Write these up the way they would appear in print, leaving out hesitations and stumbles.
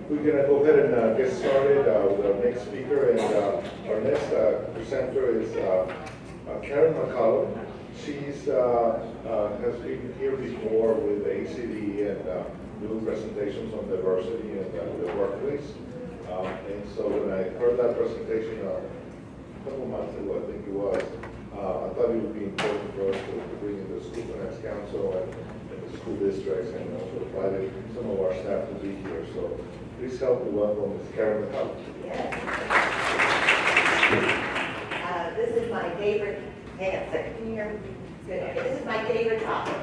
We're going to go ahead and get started with our next speaker. And our next presenter is Karen McCollum. She's has been here before with ACD and doing presentations on diversity in the workplace. And so when I heard that presentation a couple months ago, I think it was, I thought it would be important for us to bring in the School Finance Council and the school districts and also invited some of our staff to be here. So please help me welcome Ms. Karen McCollum. Yes. This is my favorite, hang on a second, can you hear me? Good. Okay. This is my favorite topic.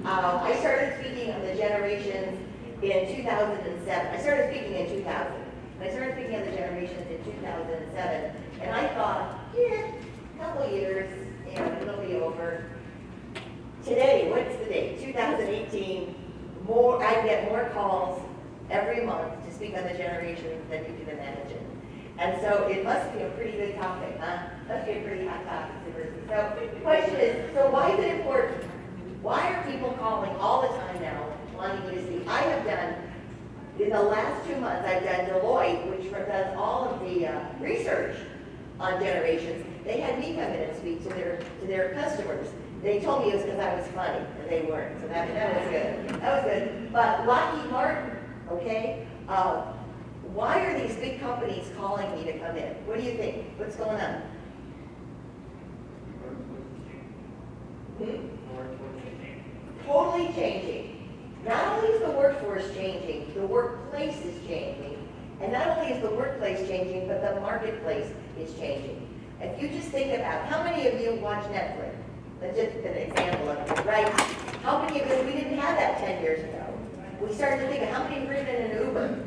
I started speaking on the generations in 2007. I started speaking in 2000. I started speaking on the generations in 2007, and I thought, yeah, a couple of years, it'll be over. Today, what's the date? 2018. I get more calls every month to speak on the generations than you can imagine. And so it must be a pretty good topic, huh? Must be a pretty hot topic, diversity. So the question is, so why is it important? Why are people calling all the time now wanting me to speak? I have done, in the last 2 months, I've done Deloitte, which does all of the research on generations. They had me come in and speak to their customers. They told me it was because I was funny, and they weren't. So that was good. That was good. But Lockheed Martin, okay? Why are these big companies calling me to come in? What do you think? What's going on? Totally changing. Not only is the workforce changing, the workplace is changing. And not only is the workplace changing, but the marketplace is changing. If you just think about, how many of you watch Netflix? That's just an example of it, right? How many of us, we didn't have that 10 years ago. We started to think of how many have ridden in an Uber?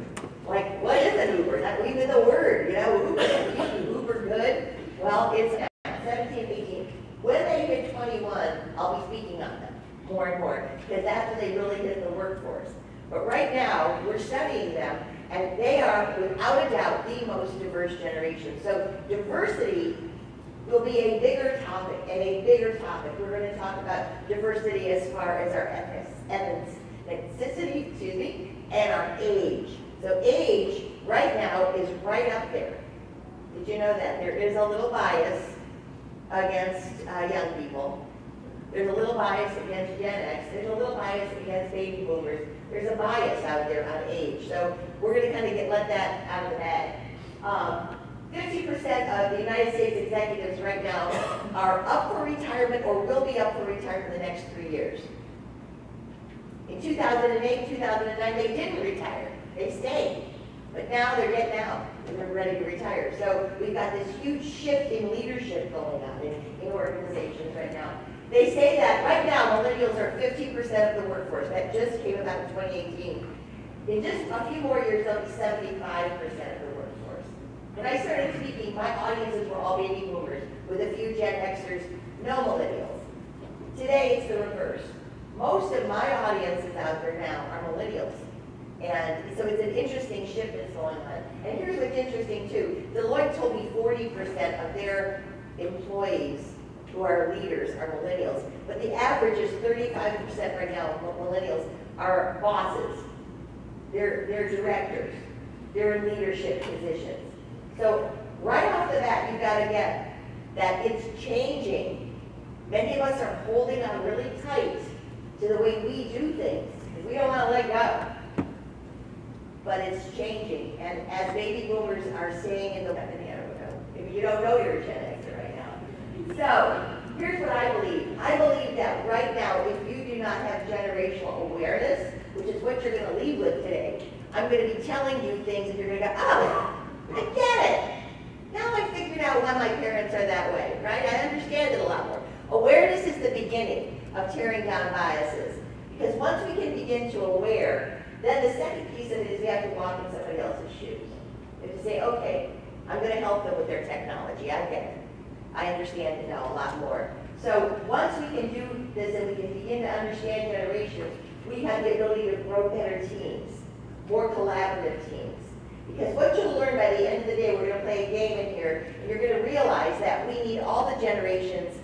Like, what is an Uber? Not even the word, Uber. Is Uber good? Well, it's 17, 18. When they hit 21, I'll be speaking on them more and more, because that's when they really hit the workforce. But right now, we're studying them, and they are, without a doubt, the most diverse generation. So diversity will be a bigger topic, and a bigger topic. We're going to talk about diversity as far as our ethnicity, and our age. So age, right now, is right up there. Did you know that? There is a little bias against young people. There's a little bias against Gen X. There's a little bias against baby boomers. There's a bias out there on age. So we're going to kind of let that out of the bag. 50% of the United States executives right now are up for retirement or will be up for retirement in the next 3 years. In 2008, 2009, they didn't retire. They stayed. But now they're getting out and they're ready to retire. So we've got this huge shift in leadership going on in organizations right now. They say that right now millennials are 50% of the workforce. That just came about in 2018. In just a few more years, they'll be 75% of the workforce. When I started speaking, my audiences were all baby boomers with a few Gen Xers, no millennials. Today, it's the reverse. Most of my audiences out there now are millennials. And so it's an interesting shift that's going on. And here's what's interesting too. Deloitte told me 40% of their employees who are leaders are millennials. But the average is 35% right now of millennials are bosses. They're directors. They're in leadership positions. So right off the bat, you've got to get that it's changing. Many of us are holding on really tight to the way we do things. We don't want to let go. But it's changing. And as baby boomers are saying in the, if you don't know you're a Gen Xer right now. So here's what I believe. I believe that right now, if you do not have generational awareness, which is what you're going to leave with today, I'm going to be telling you things and you're going to go, oh, I get it. Now I figured out why my parents are that way, right? I understand it a lot more. Awareness is the beginning of tearing down biases. Because once we can begin to aware, then the second piece of it is we have to walk in somebody else's shoes. We have to say, okay, I'm going to help them with their technology. I get it. I understand and know a lot more. So once we can do this and we can begin to understand generations, we have the ability to grow better teams, more collaborative teams. Because what you'll learn by the end of the day, we're going to play a game in here, and you're going to realize that we need all the generations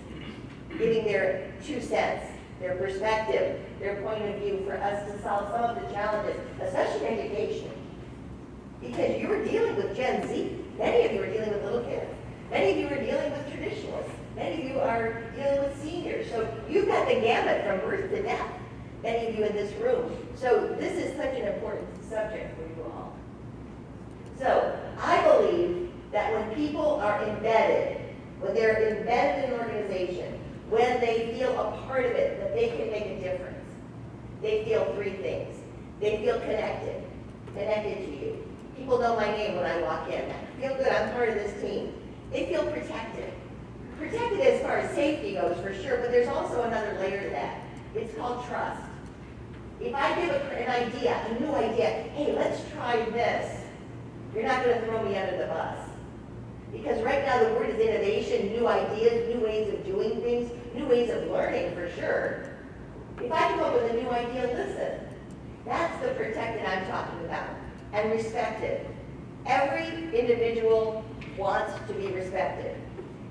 giving their 2 cents, their perspective, their point of view for us to solve some of the challenges, especially in education. dealing with Gen Z. Many of you are dealing with little kids. Many of you are dealing with traditionalists. Many of you are dealing with seniors. So you've got the gamut from birth to death, many of you in this room. So this is such an important subject for you all. So I believe that when people are embedded, when they're embedded in an organization, when they feel a part of it, that they can make a difference, they feel three things. They feel connected to you. People know my name when I walk in. I feel good, I'm part of this team. They feel protected. Protected as far as safety goes, for sure, but there's also another layer to that. It's called trust. If I give an idea, a new idea, hey, let's try this, you're not going to throw me under the bus. Because right now the word is innovation, new ideas, new ways of doing things, new ways of learning, for sure. If I come up with a new idea, listen. That's the protected I'm talking about, and respected. Every individual wants to be respected.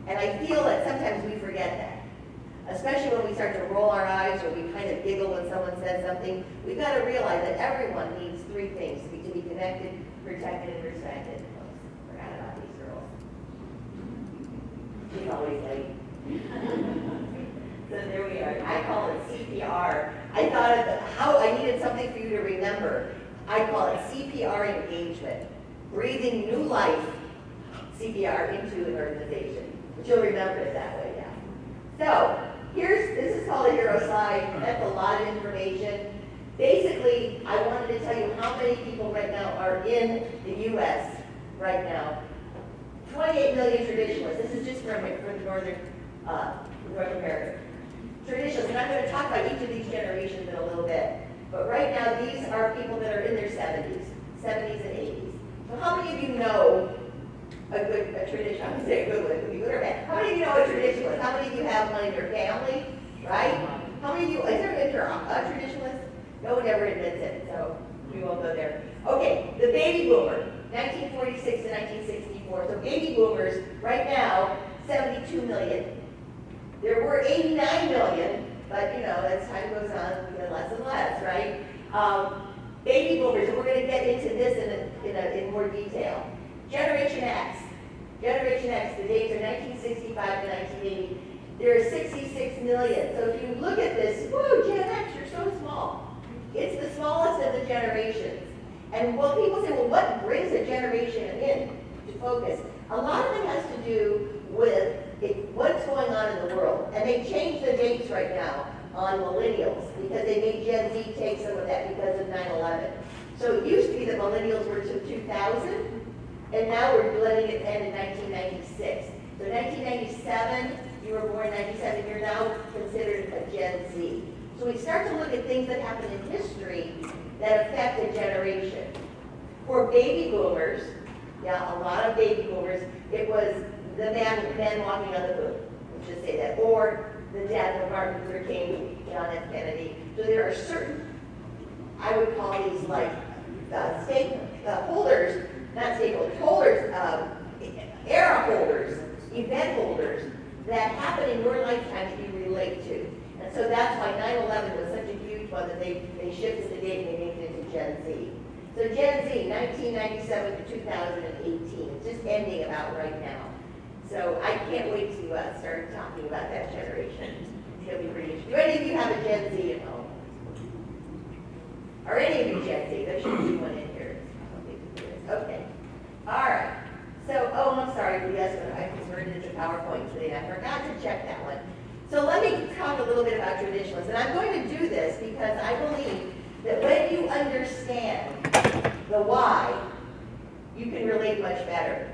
And I feel that sometimes we forget that. Especially when we start to roll our eyes or we kind of giggle when someone says something. We've got to realize that everyone needs three things to be connected, protected, and respected. Oops, forgot about these girls. She's always late. So there we are. I call it CPR. I thought of how I needed something for you to remember. I call it CPR engagement. Breathing new life, CPR, into an organization. But you'll remember it that way, yeah. So, this is called a hero slide. That's a lot of information. Basically, I wanted to tell you how many people right now are in the U.S. right now. 28 million traditionalists. This is just from North America. Traditionalists, and I'm going to talk about each of these generations in a little bit. But right now, these are people that are in their 70s and 80s. So how many of you know a tradition? I'm going to say a good one. It could be good or bad. How many of you know a traditionalist? How many of you have one in your family? Right? How many of you, is there a traditionalist? No one ever admits it, so we won't go there. Okay, the baby boomer, 1946 to 1964. So baby boomers, right now, 72 million. There were 89 million, but you know, as time goes on, we get less and less, right? Baby boomers, and we're going to get into this in more detail. Generation X. Generation X, the dates are 1965 to 1980. There are 66 million. So if you look at this, woo, Gen X, you're so small. It's the smallest of the generations. And what people say, well, what brings a generation in to focus? A lot of it has to do with what's going on in the world. And they changed the dates right now on millennials because they made Gen Z take some of that because of 9/11. So it used to be that millennials were to 2000, and now we're letting it end in 1996. So 1997, you were born in 97, you're now considered a Gen Z. So we start to look at things that happened in history that affect a generation. For baby boomers, yeah, a lot of baby boomers, it was the man walking on the moon, let's just say that, or the death of Martin Luther King, John F. Kennedy. So there are certain, I would call these like holders, not stakeholders, holders, era holders, event holders that happen in your lifetime that you relate to. And so that's why 9/11 was such a huge one that they shifted the date and they made it into Gen Z. So Gen Z, 1997 to 2018, it's just ending about right now. So I can't wait to start talking about that generation. It's going to be pretty interesting. Do any of you have a Gen Z at home? Are any of you Gen Z? There should be one in here. I don't think there is. Okay. All right. So, I'm sorry, yes, I converted it to PowerPoint today. I forgot to check that one. So let me talk a little bit about traditionalists. And I'm going to do this because I believe that when you understand the why, you can relate much better.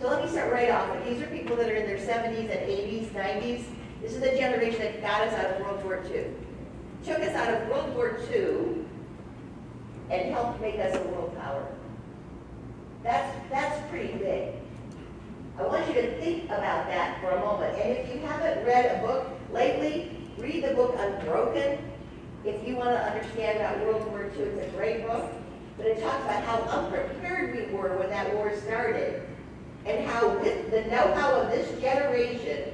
So let me start right off. These are people that are in their 70s and 80s, 90s. This is the generation that got us out of World War II. Took us out of World War II and helped make us a world power. That's pretty big. I want you to think about that for a moment. And if you haven't read a book lately, read the book Unbroken. If you want to understand about World War II, it's a great book. But it talks about how unprepared we were when that war started. And how with the know-how of this generation,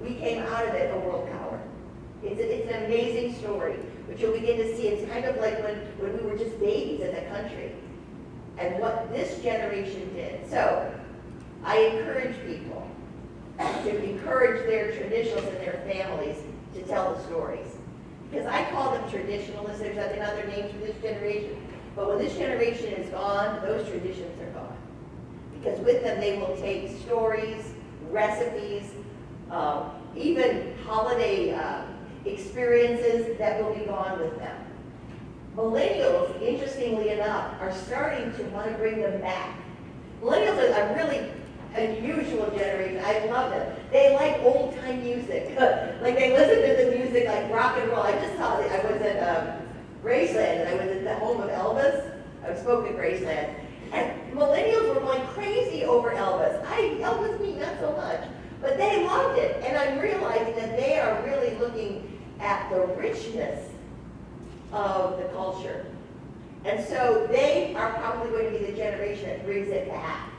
we came out of it a world power. It's an amazing story, which you'll begin to see. It's kind of like when we were just babies as a country. and what this generation did. So I encourage people to encourage their traditionals and their families to tell the stories. Because I call them traditionalists. There's other names for this generation. But when this generation is gone, those traditions are gone. Because with them they will take stories, recipes, even holiday experiences that will be gone with them. Millennials, interestingly enough, are starting to want to bring them back. Millennials are a really unusual generation. I love them. They like old-time music. Like they listen to the music like rock and roll. I just saw it. I was at Graceland, and I was at the home of Elvis. I spoke at Graceland. And millennials were going crazy over Elvis. Elvis, me, not so much. But they loved it. And I'm realizing that they are really looking at the richness of the culture. And so they are probably going to be the generation that brings it back.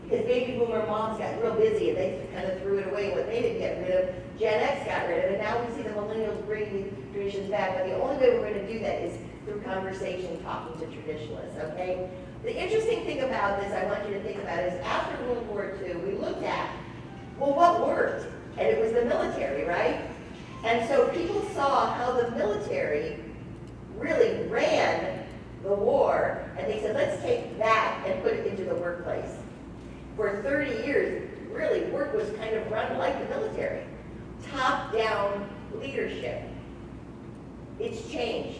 Because baby boomer moms got real busy and they kind of threw it away. What they didn't get rid of, Gen X got rid of it. And now we see the millennials bringing these traditions back. But the only way we're going to do that is through conversation, talking to traditionalists, okay? The interesting thing about this I want you to think about is after World War II, we looked at, well, what worked? And it was the military, right? And so people saw how the military really ran the war, and they said, let's take that and put it into the workplace. For 30 years, really, work was kind of run like the military. Top-down leadership. It's changed.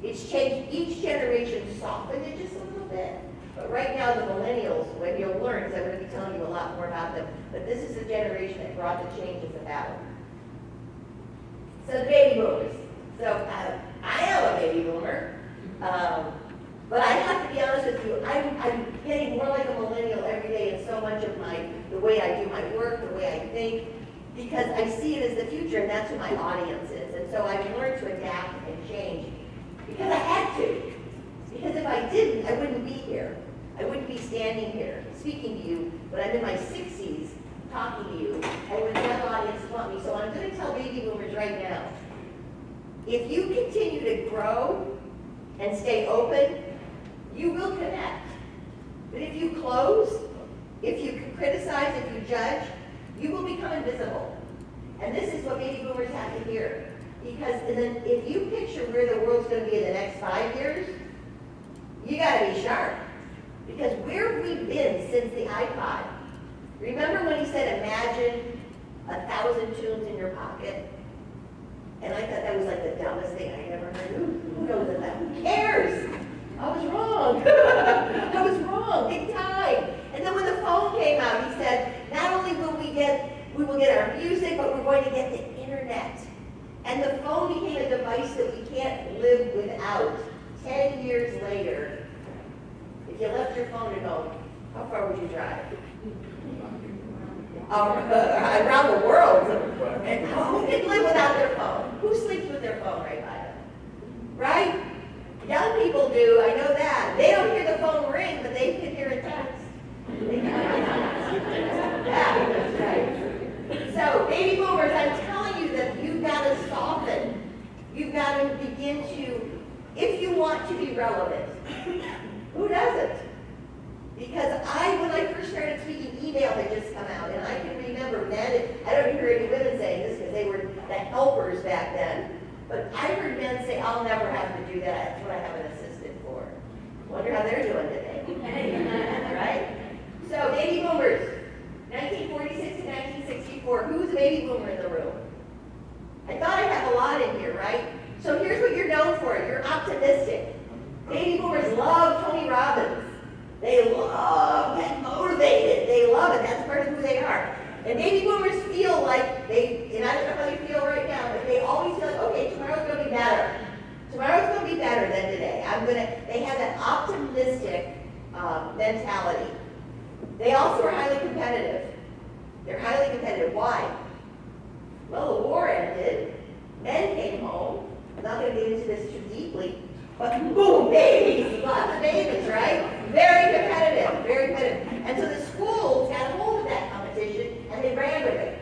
It's changed. Each generation softened it just a little bit. But right now, the millennials, when you'll learn, because I'm going to be telling you a lot more about them, but this is the generation that brought the changes about. So the baby boomers. So I am a baby boomer. But I have to be honest with you, I'm getting more like a millennial every day in so much of the way I do my work, the way I think, because I see it as the future, and that's who my audience is. And so I've learned to adapt and change because I had to. Because if I didn't, I wouldn't be here. I wouldn't be standing here speaking to you, but I'm in my 60s talking to you, and with young audiences want me. So I'm going to tell baby boomers right now, if you continue to grow and stay open, you will connect. But if you close, if you criticize, if you judge, you will become invisible. And this is what baby boomers have to hear. Because then if you picture where the world's going to be in the next 5 years, you got to be sharp. Because where have we been since the iPod? Remember when he said, imagine 1,000 tunes in your pocket? And I thought that was like the dumbest thing I ever heard. Who knows that? Who cares? I was wrong. I was wrong, big time. And then when the phone came out, he said, not only will we will get our music, but we're going to get the internet. And the phone became a device that we can't live without. 10 years later, if you left your phone at home, how far would you drive? Around the world. And who can live without their phone? Who sleeps with their phone right by them? Right? Young people do, I know that. They don't hear the phone ring, but they can hear it text. Yeah, that's right. So, baby boomers, I'm telling you that you've got to soften. You've got to begin to, if you want to be relevant. Who doesn't? Because when I first started speaking, email had just come out, and I can remember then, I don't hear any women saying this because they were the helpers back then, but I heard men say, I'll never have to do that. That's what I have an assistant for. Wonder how they're doing today. Right? So, baby boomers, 1946 to 1964. Who's a baby boomer in the room? I thought I have a lot in here, right? So here's what you're known for. You're optimistic. Baby boomers love Tony Robbins. They love getting motivated. They love it. That's part of who they are. And baby boomers feel like and I don't know how you feel right now, but they always feel like, okay, tomorrow's going to be better. Tomorrow's going to be better than today. They have that optimistic mentality. They also are highly competitive. They're highly competitive. Why? Well, the war ended. Men came home. I'm not going to get into this too deeply, but boom, babies. Lots of babies, right? Very competitive, very competitive. And so the schools got a hold of that competition, and they ran with it.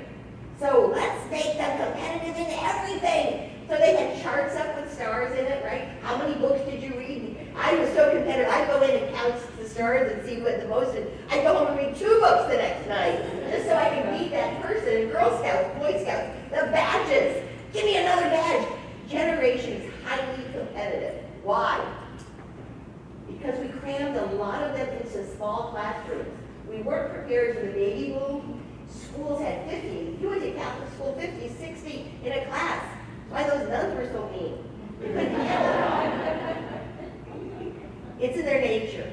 So let's make them competitive in everything. So they had charts up with stars in it, right? How many books did you read? I was so competitive. I'd go in and count stars and see what the most is. I go home and read 2 books the next night, just so I can beat that person in Girl Scouts, Boy Scouts, the badges. Give me another badge. Generation is highly competitive. Why? Because we crammed a lot of them into small classrooms. We weren't prepared for the baby boom. Schools had 50. If you went to Catholic school, 50, 60 in a class. Why those nuns were so mean. It's in their nature.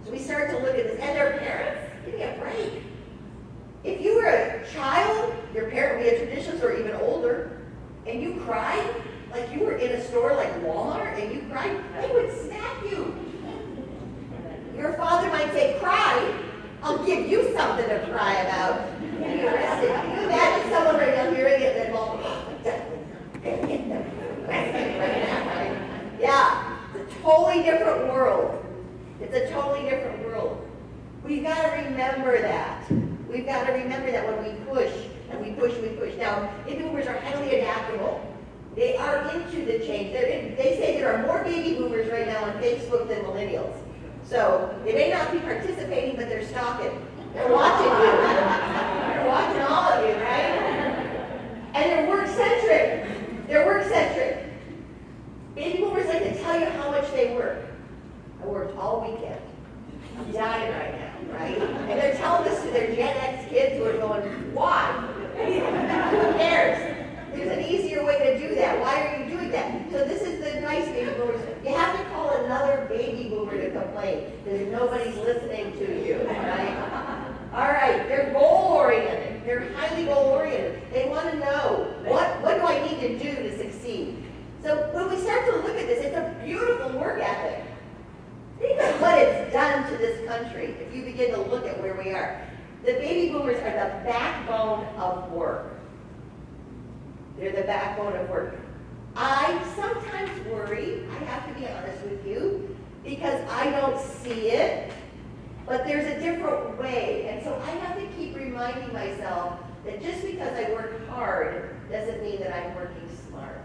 So we start to look at this. And their parents, give me a break. If you were a child, your parent would be a traditionalist or even older, and you cried, like you were in a store like Walmart and you cried, they would smack you. Your father might say, cry, I'll give you something to cry about. And you're arrested. Can you imagine someone right now hearing it and then, well, get them arrested right now, right? Yeah, it's a totally different world. It's a totally different world. We've got to remember that. We've got to remember that when we push, and we push, we push. Now, baby boomers are highly adaptable. They are into the change. They say there are more baby boomers right now on Facebook than millennials. So they may not be participating, but they're stalking. They're watching you. They're watching all of you, right? And they're work-centric. They're work-centric. Baby boomers like to tell you how much they work. I worked all weekend. I'm dying right now, right? And they're telling this to their Gen X kids who are going, why? Who cares? There's an easier way to do that. Why are you doing that? So this is the advice, baby boomers. You have to call another baby boomer to complain because nobody's listening to you, right? All right, they're goal-oriented. They're highly goal-oriented. They want to know, what do I need to do to succeed? So when we start to look at this, it's a beautiful work ethic. Think of what it's done to this country if you begin to look at where we are. The baby boomers are the backbone of work. They're the backbone of work. I sometimes worry, I have to be honest with you, because I don't see it, but there's a different way. And so I have to keep reminding myself that just because I work hard doesn't mean that I'm working smart.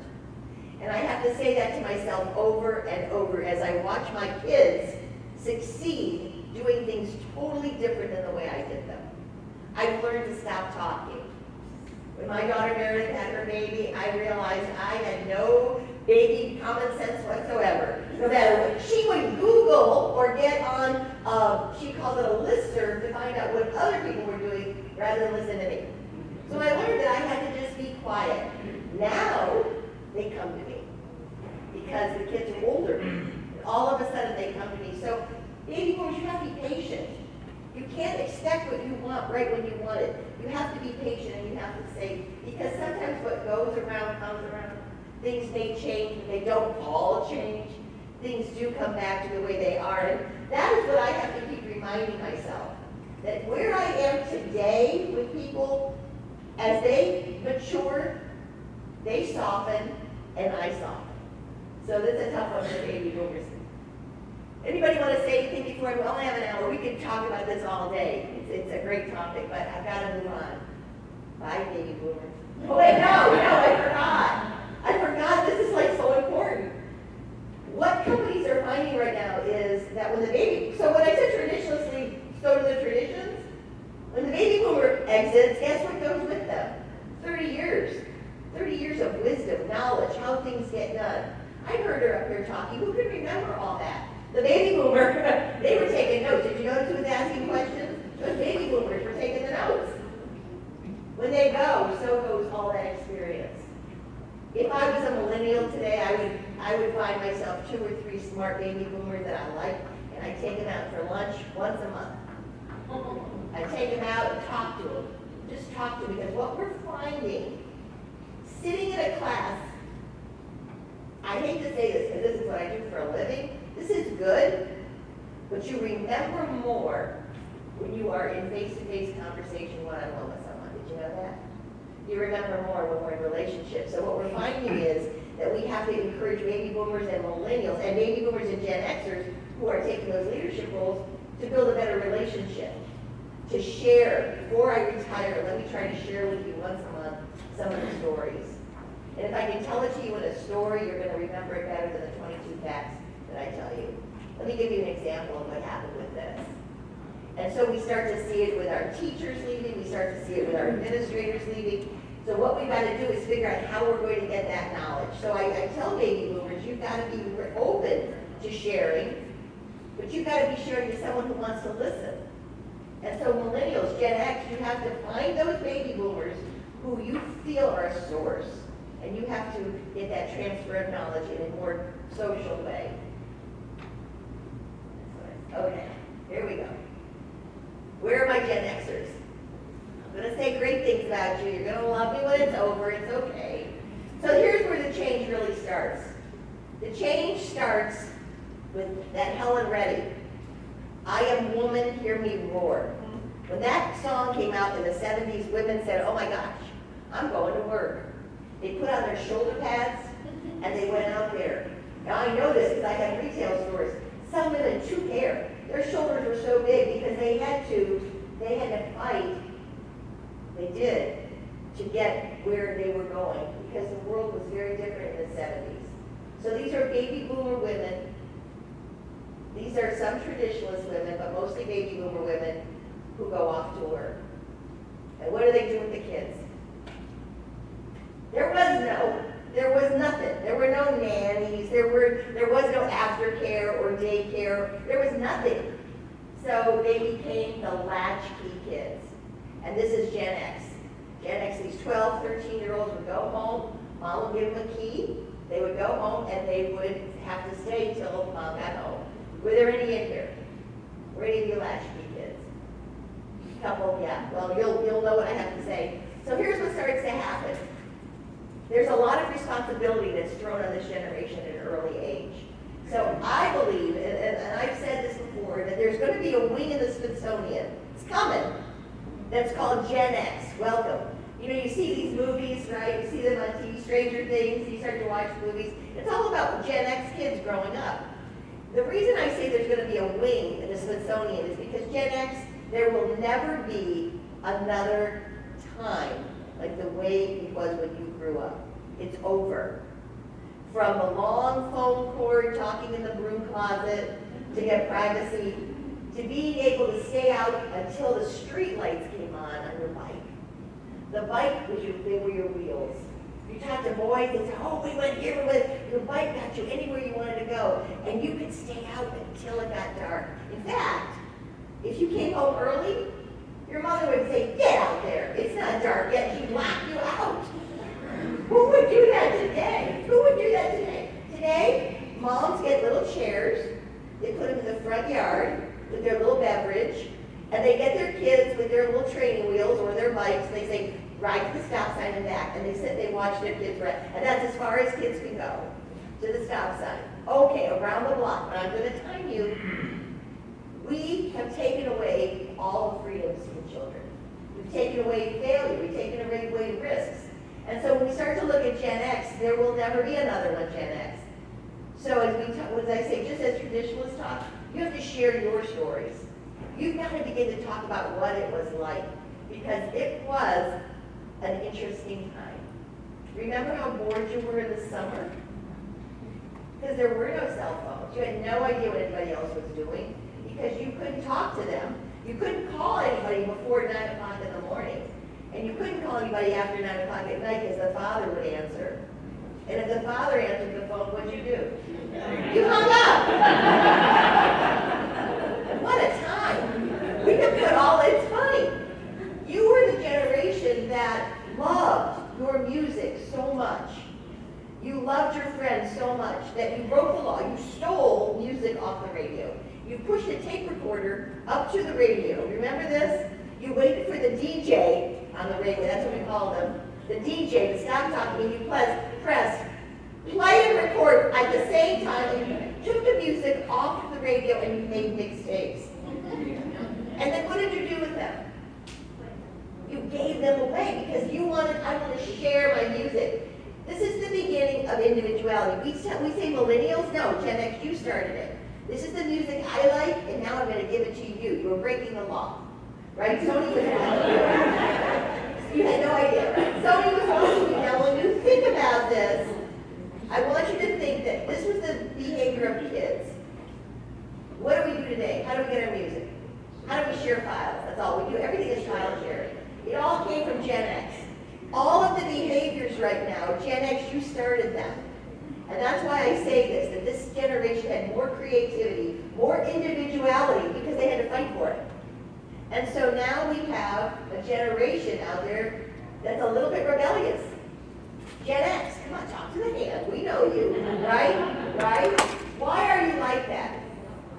And I have to say that to myself over and over as I watch my kids succeed doing things totally different than the way I did them. I've learned to stop talking. When my daughter Meredith had her baby, I realized I had no baby common sense whatsoever. No matter what, she would Google or get on, she calls it a listserv to find out what other people were doing rather than listen to me. So I learned that I had to just be quiet. Now, they come to me because the kids are older. All of a sudden, they come to me. So, baby boomers, you have to be patient. You can't expect what you want right when you want it. You have to be patient and you have to say, because sometimes what goes around comes around. Things may change, but they don't all change. Things do come back to the way they are. And that is what I have to keep reminding myself. That where I am today with people, as they mature, they soften, and I soften. So this is a tough one for baby boomers. Anybody want to say anything before we only have an hour? We could talk about this all day. It's a great topic, but I've got to move on. Bye, baby boomers. Oh wait, no, I forgot. I forgot. This is like so important. What companies are finding right now is that when the baby, so when I said traditionally, so do the traditions. When the baby boomer exits, guess what goes with them? 30 years. 30 years of wisdom, knowledge, how things get done. I heard her up here talking. Who could remember all that? The baby boomer, they were taking notes. Did you notice who was asking questions? Those baby boomers were taking the notes. When they go, so goes all that experience. If I was a millennial today, I would find myself 2 or 3 smart baby boomers that I like, and I take them out for lunch once a month. I take them out and talk to them. Just talk to them, because what we're finding, sitting in a class, I hate to say this because this is what I do for a living. This is good, but you remember more when you are in face-to-face conversation one-on-one with someone. Did you know that? You remember more when we're in relationships. So what we're finding is that we have to encourage baby boomers and millennials and baby boomers and Gen Xers who are taking those leadership roles to build a better relationship. To share, before I retire, let me try to share with you once a month some of the stories. And if I can tell it to you in a story, you're going to remember it better than the 22 facts that I tell you. Let me give you an example of what happened with this. And so we start to see it with our teachers leaving, we start to see it with our administrators leaving. So what we've got to do is figure out how we're going to get that knowledge. So I tell baby boomers, you've got to be open to sharing, but you've got to be sharing to someone who wants to listen. And so millennials, Gen X, you have to find those baby boomers who you feel are a source, and you have to get that transfer of knowledge in a more social way. Okay, here we go. Where are my Gen Xers? I'm going to say great things about you. You're going to love me when it's over. It's okay. So here's where the change really starts. The change starts with that Helen Reddy. I am woman, hear me roar. When that song came out in the 70s, women said, oh my gosh, I'm going to work. They put on their shoulder pads and they went out there. Now I know this because I have retail stores. Some women took hair. Their shoulders were so big because they had to fight. They did, to get where they were going, because the world was very different in the 70s. So these are baby boomer women. These are some traditionalist women, but mostly baby boomer women who go off to work. And what do they do with the kids? There was nothing. There were no nannies. There was no aftercare or daycare. There was nothing. So they became the latchkey kids. And this is Gen X. Gen X, these 12, 13-year-olds would go home. Mom would give them a key. They would go home and they would have to stay till mom got home. Were there any in here? Were any of you latchkey kids? Couple, yeah. Well, you'll know what I have to say. So here's what starts to happen. There's a lot of responsibility that's thrown on this generation at an early age. So I believe, and I've said this before, that there's going to be a wing in the Smithsonian. It's coming. That's called Gen X. Welcome. You know, you see these movies, right? You see them on TV, Stranger Things, you start to watch movies. It's all about Gen X kids growing up. The reason I say there's going to be a wing in the Smithsonian is because Gen X, there will never be another time like the way it was when you grew up. It's over. From the long phone cord talking in the broom closet to get privacy, to being able to stay out until the street lights came on your bike. The bike was they were your wheels. You talk to boys, they say, oh, we went here, your bike got you anywhere you wanted to go, and you could stay out until it got dark. In fact, if you came home early, your mother would say, get out there, it's not dark yet, she'd lock you out. Who would do that today? Who would do that today? Today, moms get little chairs, they put them in the front yard with their little beverage, and they get their kids with their little training wheels or their bikes, and they say, ride to the stop sign and back, and they sit, they watch their kids ride, and that's as far as kids can go, to the stop sign. Okay, around the block, but I'm going to time you. We have taken away all the freedoms from children. We've taken away failure, we've taken away risks. And so when we start to look at Gen X, there will never be another one Gen X. So as I say, just as traditionalists talk, you have to share your stories. You've got to begin to talk about what it was like, because it was an interesting time. Remember how bored you were in the summer? Because there were no cell phones. You had no idea what anybody else was doing, because you couldn't talk to them. You couldn't call anybody before 9 o'clock in the morning. And you couldn't call anybody after 9 o'clock at night because the father would answer. And if the father answered the phone, what'd you do? You hung up! What a time! We could put all, it's funny. You were the generation that loved your music so much. You loved your friends so much that you broke the law. You stole music off the radio. You pushed a tape recorder up to the radio. Remember this? You waited for the DJ on the radio, that's what we called them, the DJ to stop talking, and you pressed play and record at the same time, and you took the music off of the radio and you made mixtapes. And then what did you do with them? You gave them away because I want to share my music. This is the beginning of individuality. We say millennials, no, Gen X, you started it. This is the music I like, and now I'm going to give it to you. You're breaking the law. Right? Sony was you had no idea, right? Sony was watching you. Now, when you think about this, I want you to think that this was the behavior of kids. What do we do today? How do we get our music? How do we share files? That's all we do. Everything is file sharing. It all came from Gen X. All of the behaviors right now, Gen X, you started them. And that's why I say this, that this generation had more creativity, more individuality, because they had to fight for it. And so now we have a generation out there that's a little bit rebellious. Gen X, come on, talk to the hand. We know you, right? Right? Why are you like that?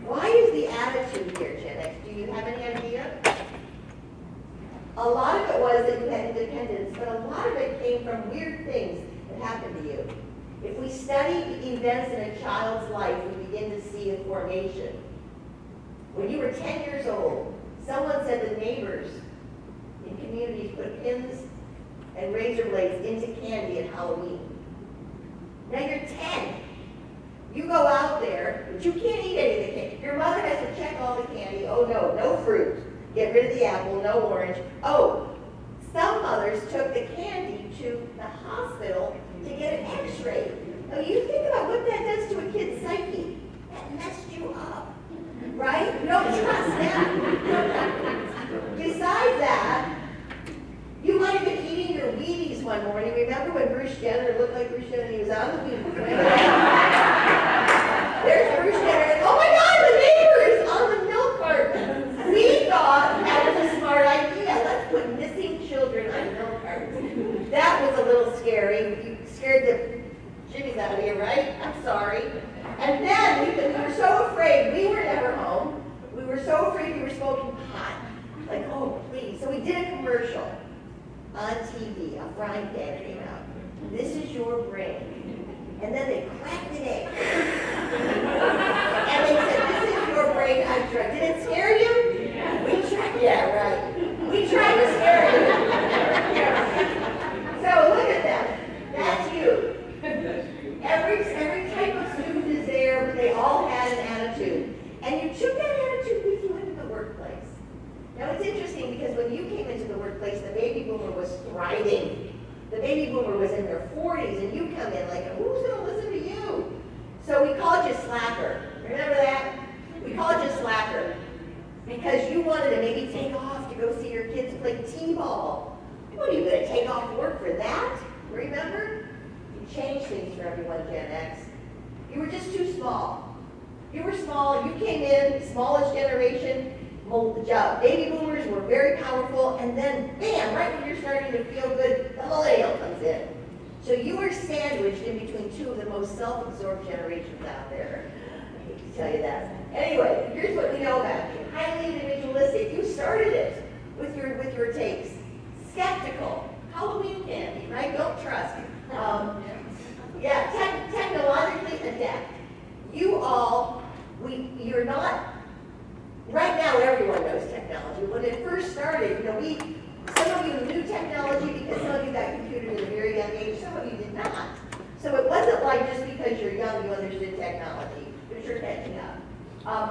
Why is the attitude here, Gen X? Do you have any idea? A lot of it was that you had independence, but a lot of it came from weird things that happened to you. If we study events in a child's life, we begin to see a formation. When you were 10 years old, someone said the neighbors in communities put pins and razor blades into candy at Halloween. Now you're 10. You go out there, but you can't eat any of the candy. Your mother has to check all the candy. Oh no, no fruit. Get rid of the apple, no orange. Oh, some mothers took the candy to the hospital to get an x-ray. Now you think about what that does to a kid's psyche. That messed you up, right? You don't trust that. Besides that, you might have been eating your Wheaties one morning. Remember when Bruce Jenner looked like Bruce Jenner? He was on the Wheaties. There's Bruce Jenner. Oh my God, the neighbors on the milk carton. We thought that was a smart idea. Let's put missing children on milk cartons. That was a little scary. You scared the jimmies out of here, right? I'm sorry. And then we were so afraid. We were never home. We were so afraid we were smoking pot. Like, oh, please. So we did a commercial on TV. A frying pan came out. This is your brain. And then they cracked an egg. And they said, this is your brain. I tried. Did it scare you? Yeah. We tried. Yeah, right. We tried to scare you. So look at that. That's you. Every type of student is there, but they all had an attitude. And you took that attitude with you into the workplace. Now it's interesting because when you came into the workplace, the baby boomer was thriving. The baby boomer was in their 40s, and you come in like, who's going to listen to you? So we called you slacker. Remember that? We called you slacker because you wanted to maybe take off to go see your kids play t-ball. What are you going to take off work for that? Remember? You changed things for everyone, Gen X. You were just too small. You were small. You came in, smallest generation. Baby boomers were very powerful, and then, bam, right when you're starting to feel good, the millennial comes in. So you were sandwiched in between two of the most self-absorbed generations out there. I hate to tell you that. Anyway, here's what we know about you. Highly individualistic. You started it with your takes. Skeptical. Halloween candy, right? Don't trust. Technologically adept. You're not. Right now, everyone knows technology. When it first started, some of you knew technology because some of you got computers at a very young age. Some of you did not. So it wasn't like just because you're young, you understood technology. But you're catching up.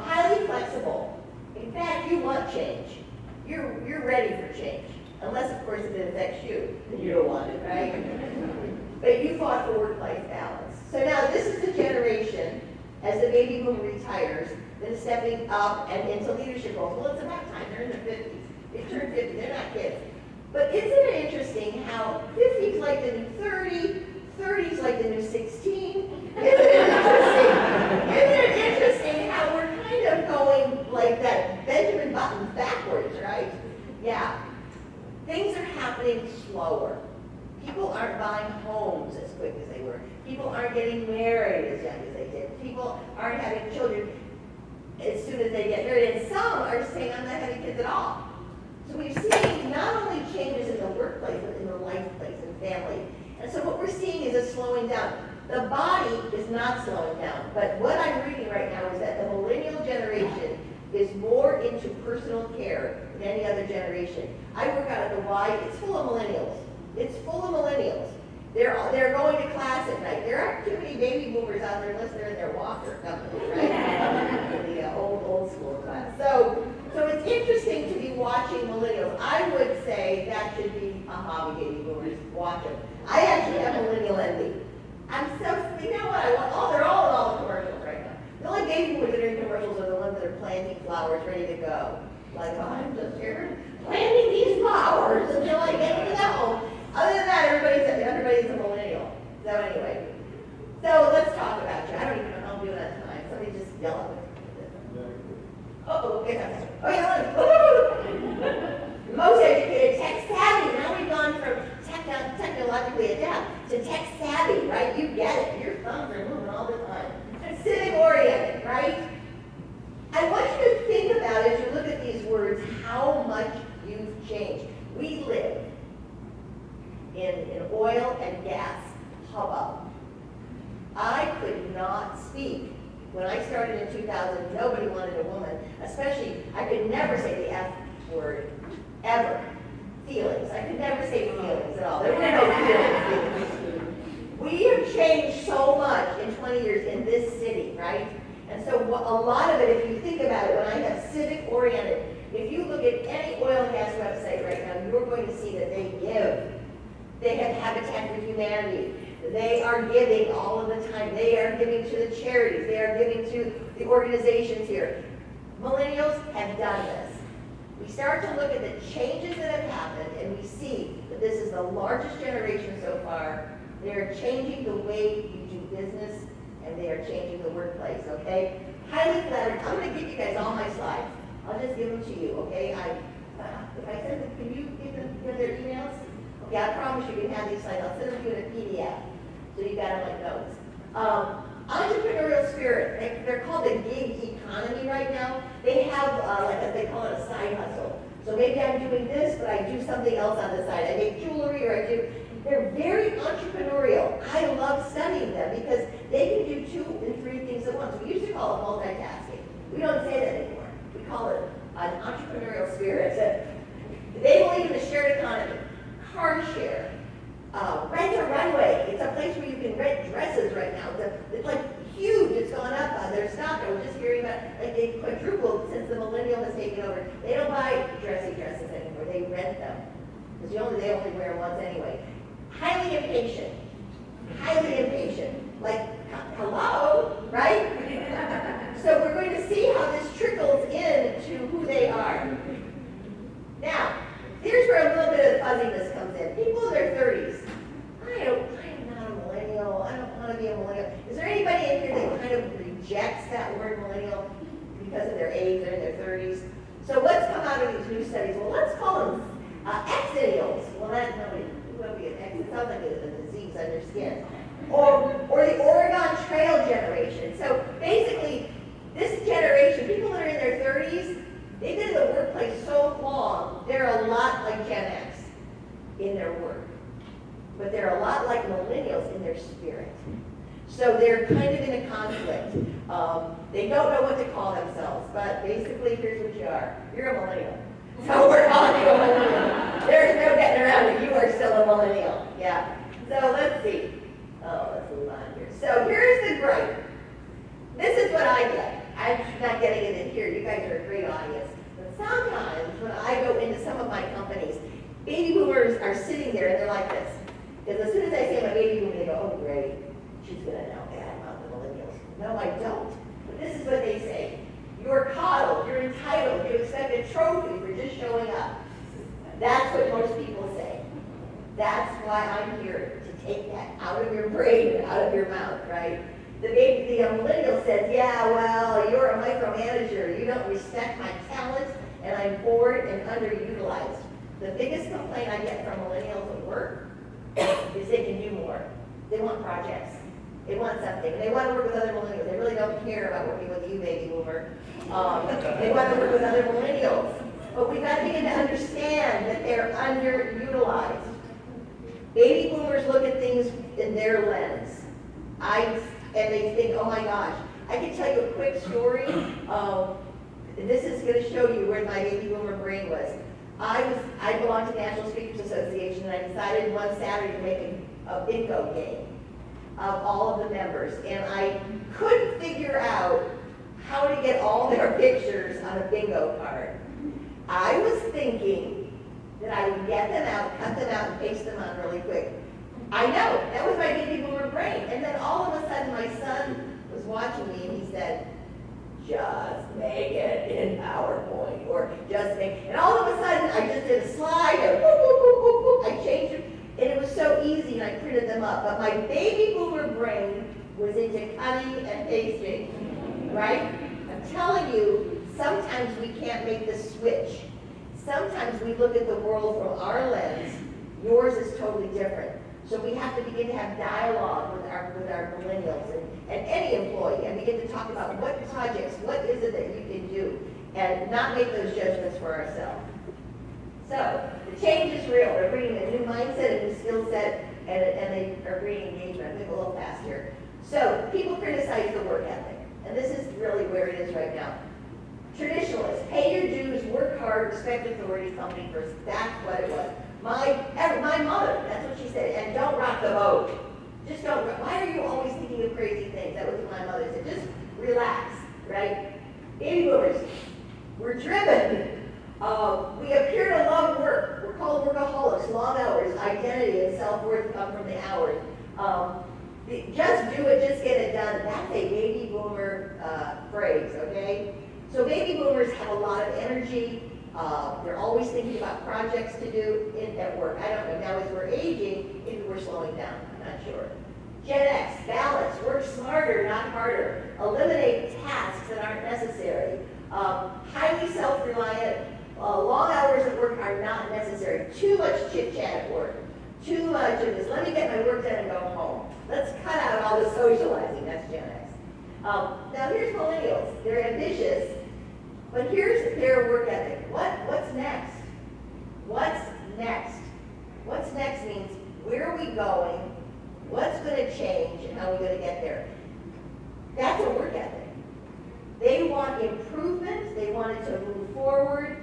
Highly flexible. In fact, you want change. You're ready for change. Unless, of course, if it affects you, then you don't want it, right? But you fought for work-life balance. So now this is the generation, as the baby boom retires, then stepping up and into leadership roles. Well, it's about time. They're in their 50s. They turned 50. They're not kids. But isn't it interesting how 50's like the new 30, 30's like the new 16? Isn't it interesting how we're kind of going like that Benjamin Button backwards, right? Yeah. Things are happening slower. People aren't buying homes as quick as they were. People aren't getting married as young as they did. People aren't having children as soon as they get married, and some are saying, I'm not having kids at all. So we're seeing not only changes in the workplace, but in the life place and family. And so what we're seeing is a slowing down. The body is not slowing down, but what I'm reading right now is that the millennial generation is more into personal care than any other generation. I work out at the Y, it's full of millennials. It's full of millennials. They're going to class at night. There aren't too many baby boomers out there unless they're in their walker company, right? The old school class. So it's interesting to be watching millennials. I would say that should be a hobby, baby boomers. Watch them. I actually have millennial envy. You know what? They're all in all the commercials right now. The only baby boomers that are in commercials are the ones that are flowers ready to go. Like, oh, I'm just here planting these flowers until I get to the home. Other than that, everybody's a millennial. So anyway, so let's talk about you. I don't even know how I'm doing that tonight. Somebody just yell at me. Uh-oh, okay. Oh, yeah, most educated, tech savvy. Now we've gone from technologically adept to tech savvy, right? You get it. Your thumbs are moving all the time. Civic oriented, right? I want you to think about, as you look at these words, how much you've changed. We live in oil and gas hubbub. I could not speak. When I started in 2000, nobody wanted a woman, especially, I could never say the F word, ever. Feelings. I could never say feelings at all. There were no feelings. We have changed so much in 20 years in this city, right? And so a lot of it, if you think about it, when I have civic oriented, if you look at any oil and gas website right now, you're going to see that they give. They have Habitat for Humanity. They are giving all of the time. They are giving to the charities. They are giving to the organizations here. Millennials have done this. We start to look at the changes that have happened, and we see that this is the largest generation so far. They are changing the way you do business, and they are changing the workplace, okay? Highly flattered. I'm going to give you guys all my slides. I'll just give them to you, okay? If I send them, can you give them their emails? Okay, I promise you can have these slides. I'll send them to you in a PDF, so you got them like notes. Entrepreneurial spirit. They're called the gig economy right now. They have, they call it a side hustle. So maybe I'm doing this, but I do something else on the side. I make jewelry, or I do. They're very entrepreneurial. I love studying them because they can do 2 and 3 things at once. We used to call it multitasking. We don't say that anymore. We call it an entrepreneurial spirit. They believe in the shared economy. Car share. Rent a runway. It's a place where you can rent dresses right now. It's like huge. It's gone up. Their stock. I was just hearing about, like, they quadrupled since the millennial has taken over. They don't buy dressy dresses anymore. They rent them because they only wear once anyway. Highly impatient. Highly impatient. Like, hello, right? So we're going to see how this trickles into who they are. Now, here's where a little bit of fuzziness comes in. People in their 30s. I'm not a millennial. I don't want to be a millennial. Is there anybody in here that kind of rejects that word millennial because of their age? They're in their 30s. So what's come out of these new studies? Well, let's call them exennials. Well, that nobody would be an X. It sounds like a disease on your skin. Or the Oregon Trail generation. So basically, this generation, people that are in their 30s, they've been in the workplace so long, they're a lot like Gen X in their work. But they're a lot like millennials in their spirit. So they're kind of in a conflict. They don't know what to call themselves, but basically, here's what you are. You're a millennial. So we're calling you a millennial. There's no getting around it. You are still a millennial. Yeah. So let's see. Oh, let's move on here. So here's the gripe. This is what I get. I'm not getting it in here. You guys are a great audience. But sometimes when I go into some of my companies, baby boomers are sitting there and they're like this. Because as soon as I say I'm a baby boomer, they go, oh, great. She's going to know bad about the millennials. No, I don't. But this is what they say. You're coddled. You're entitled. You expect a trophy for just showing up. That's what most people say. That's why I'm here, to take that out of your brain and out of your mouth, right? The millennial says, yeah, well, you're a micromanager. You don't respect my talents, and I'm bored and underutilized. The biggest complaint I get from millennials at work is they can do more. They want projects. They want something. They want to work with other millennials. They really don't care about working with you, baby boomer. They want to work with other millennials. But we've got to begin to understand that they're underutilized. Baby boomers look at things in their lens. And they think, oh my gosh. I can tell you a quick story. This is going to show you where my baby boomer brain was. I belong to the National Speakers Association, and I decided one Saturday to make a bingo game of all of the members. And I couldn't figure out how to get all their pictures on a bingo card. I was thinking that I would get them out, cut them out, and paste them on really quick. I know, that was my baby boomer brain. And then all of a sudden my son was watching me and he said, just make it in but my baby boomer brain was into cutting and pasting, right? I'm telling you, sometimes we can't make the switch. Sometimes we look at the world from our lens. Yours is totally different. So we have to begin to have dialogue with our millennials and any employee, and begin to talk about what projects, what is it that you can do, and not make those judgments for ourselves. So the change is real. They're bringing a new mindset, a new skill set, and they are bringing engagement. I'm going to go a little fast here. So people criticize the work ethic, and this is really where it is right now. Traditionalists, pay your dues, work hard, respect authority, company first. That's what it was. My mother, that's what she said, and don't rock the boat. Just don't, why are you always thinking of crazy things? That was what my mother said. Just relax, right? Baby boomers, we're driven. We appear to love work. We're called workaholics, long hours, identity, and self-worth come from the hours. Just do it, just get it done. That's a baby boomer phrase, okay? So baby boomers have a lot of energy. They're always thinking about projects to do at work. I don't know. Now, as we're aging, maybe we're slowing down. I'm not sure. Gen X, balance, work smarter, not harder. Eliminate tasks that aren't necessary. Highly self-reliant. Long hours at work are not necessary. Too much chit-chat at work. Too much of this. Let me get my work done and go home. Let's cut out all the socializing. That's Gen X. Now, here's millennials. They're ambitious. But here's their work ethic. What's next? What's next? What's next means where are we going? What's going to change? And how are we going to get there? That's a work ethic. They want improvement. They want it to move forward.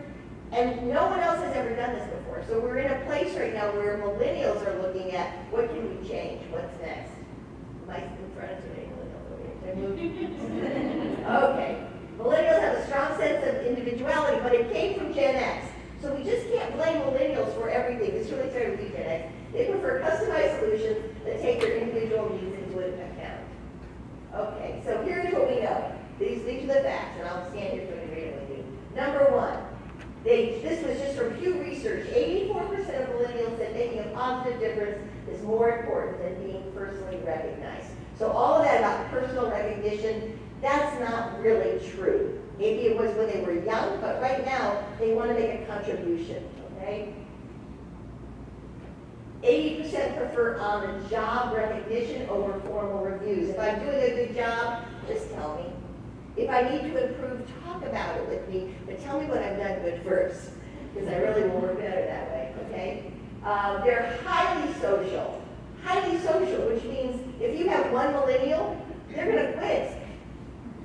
And no one else has ever done this before. So we're in a place right now where millennials are looking at what can we change? What's next? Am I in front of today? Okay. Millennials have a strong sense of individuality, but it came from Gen X. So we just can't blame millennials for everything. This really started with Gen X. They prefer customized solutions that take their individual needs into account. Okay, so here's what we know. These are the facts, and I'll stand here so I can read it with you. Number one, this was just from Pew Research. 84% of millennials said making a positive difference is more important than being personally recognized. So all of that about personal recognition, that's not really true. Maybe it was when they were young, but right now they want to make a contribution, okay? 80% prefer on-the-job recognition over formal reviews. If I'm doing a good job, just tell me. If I need to improve, talk about it with me, but tell me what I've done good first, because I really will work better that way, okay? They're highly social, which means if you have one millennial, they're going to quit.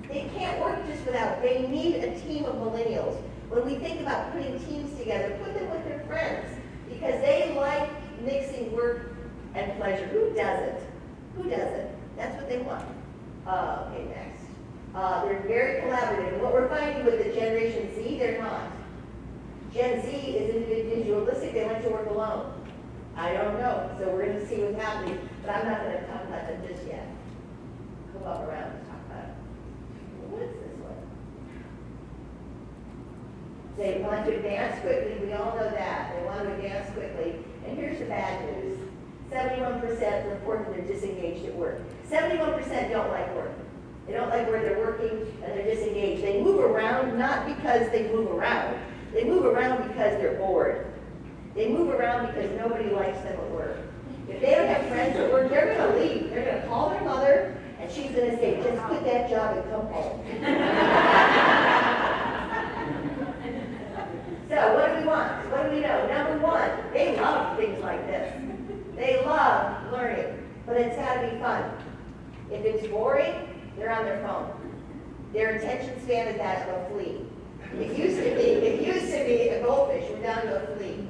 They can't work just without, they need a team of millennials. When we think about putting teams together, put them with their friends, because they like mixing work and pleasure. Who doesn't? Who doesn't? That's what they want. Okay, next. They're very collaborative. And what we're finding with the Generation Z, they're not. Gen Z is individualistic. They like to work alone. I don't know. So we're going to see what's happening. But I'm not going to talk about them just yet. Come up around and talk about it. What is this one? They want to advance quickly. We all know that. They want to advance quickly. And here's the bad news. 71% report that they're disengaged at work. 71% don't like work. They don't like where they're working, and they're disengaged. They move around not because they move around. They move around because they're bored. They move around because nobody likes them at work. If they don't have friends at work, they're going to leave. They're going to call their mother, and she's going to say, just quit that job and come home. So what do we want? What do we know? Number one, they love things like this. They love learning, but it's got to be fun. If it's boring, they're on their phone. Their attention span is that of a flea. It used to be a goldfish. We're down to a flea.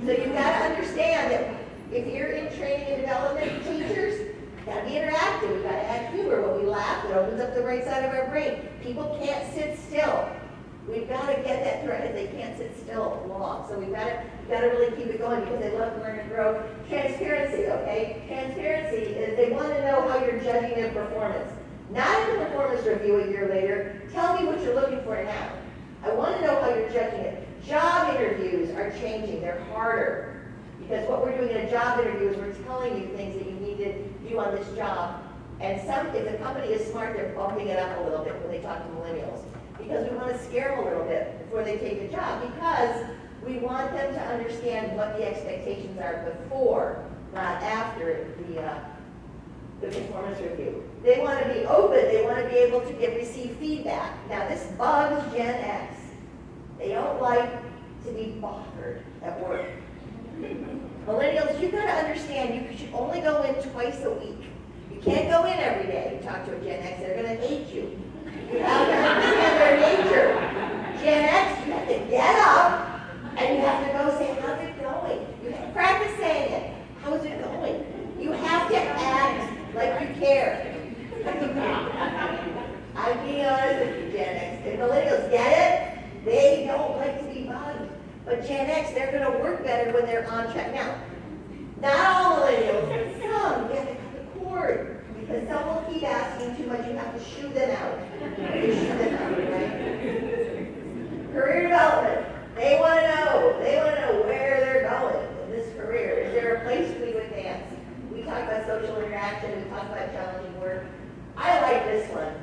So you've got to understand that if you're in training and development, teachers, you've got to be interactive. We've got to add humor. When we laugh, it opens up the right side of our brain. People can't sit still. We've got to get that thread. They can't sit still long. So we've got to really keep it going because they love to learn and grow. Transparency, okay? Transparency is they want to know how you're judging their performance. Not in the performance review a year later. Tell me what you're looking for now. I want to know how you're judging it. Job interviews are changing. They're harder. Because what we're doing in a job interview is we're telling you things that you need to do on this job. And if the company is smart, they're bumping it up a little bit when they talk to millennials. Because we want to scare them a little bit before they take the job. Because we want them to understand what the expectations are before, not after the performance review. They want to be open. They want to be able to receive feedback. Now this bugs Gen X. They don't like to be bothered at work. Millennials, you've got to understand you should only go in twice a week. You can't go in every day and talk to a Gen X. They're going to hate you. You have to understand their nature. Gen X, you have to get up and you have to go say, how's it going? You have to practice saying it. How's it going? You have to act like you care. I'm being honest with you, Gen X. And millennials, get it? They don't like to be bugged. But Gen X, they're going to work better when they're on track. Now, not all millennials, but some, you have to cut the cord. Because some will keep asking too much, you have to shoo them out. You shoo them out, right? Career development. They want to know where they're going in this career. Is there a place we would advance? We talk about social interaction, we talk about challenging work. I like this one.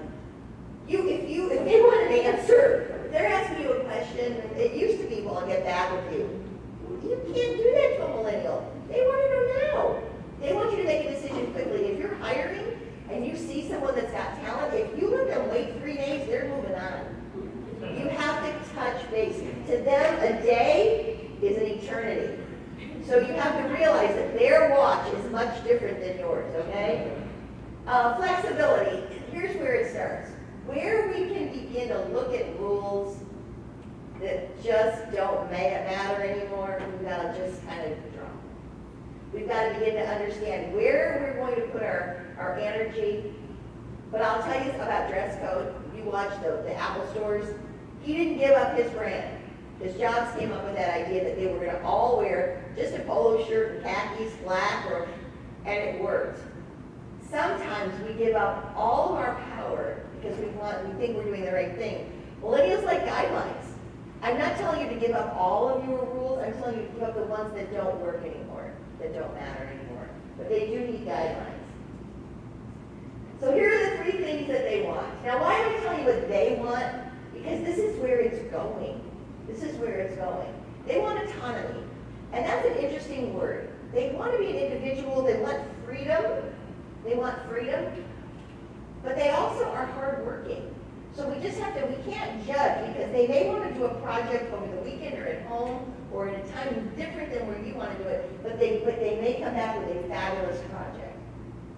If they want an answer, if they're asking you a question, it used to be, well, I'll get back with you. You can't do that to a millennial. They want to know now. They want you to make a decision quickly. If you're hiring and you see someone that's got talent, if you let them wait 3 days, they're moving on. You have to touch base. To them, a day is an eternity. So you have to realize that their watch is much different than yours, okay? Flexibility, here's where it starts. Where we can begin to look at rules that just don't matter anymore, we've got to just kind of drop. We've got to begin to understand where we're going to put our energy. But I'll tell you about dress code. You watch the Apple stores. He didn't give up his brand. Because Jobs came up with that idea that they were going to all wear just a polo shirt and khakis, black, and it worked. Sometimes we give up all of our power because we think we're doing the right thing. Millennials like guidelines. I'm not telling you to give up all of your rules. I'm telling you to give up the ones that don't work anymore, that don't matter anymore. But they do need guidelines. So here are the 3 things that they want. Now, why am I telling you what they want? Because this is where it's going. This is where it's going. They want autonomy. And that's an interesting word. They want to be an individual. They want freedom. They want freedom. But they also are hardworking. So we can't judge because they may want to do a project over the weekend or at home or in a time different than where you want to do it, but they may come back with a fabulous project.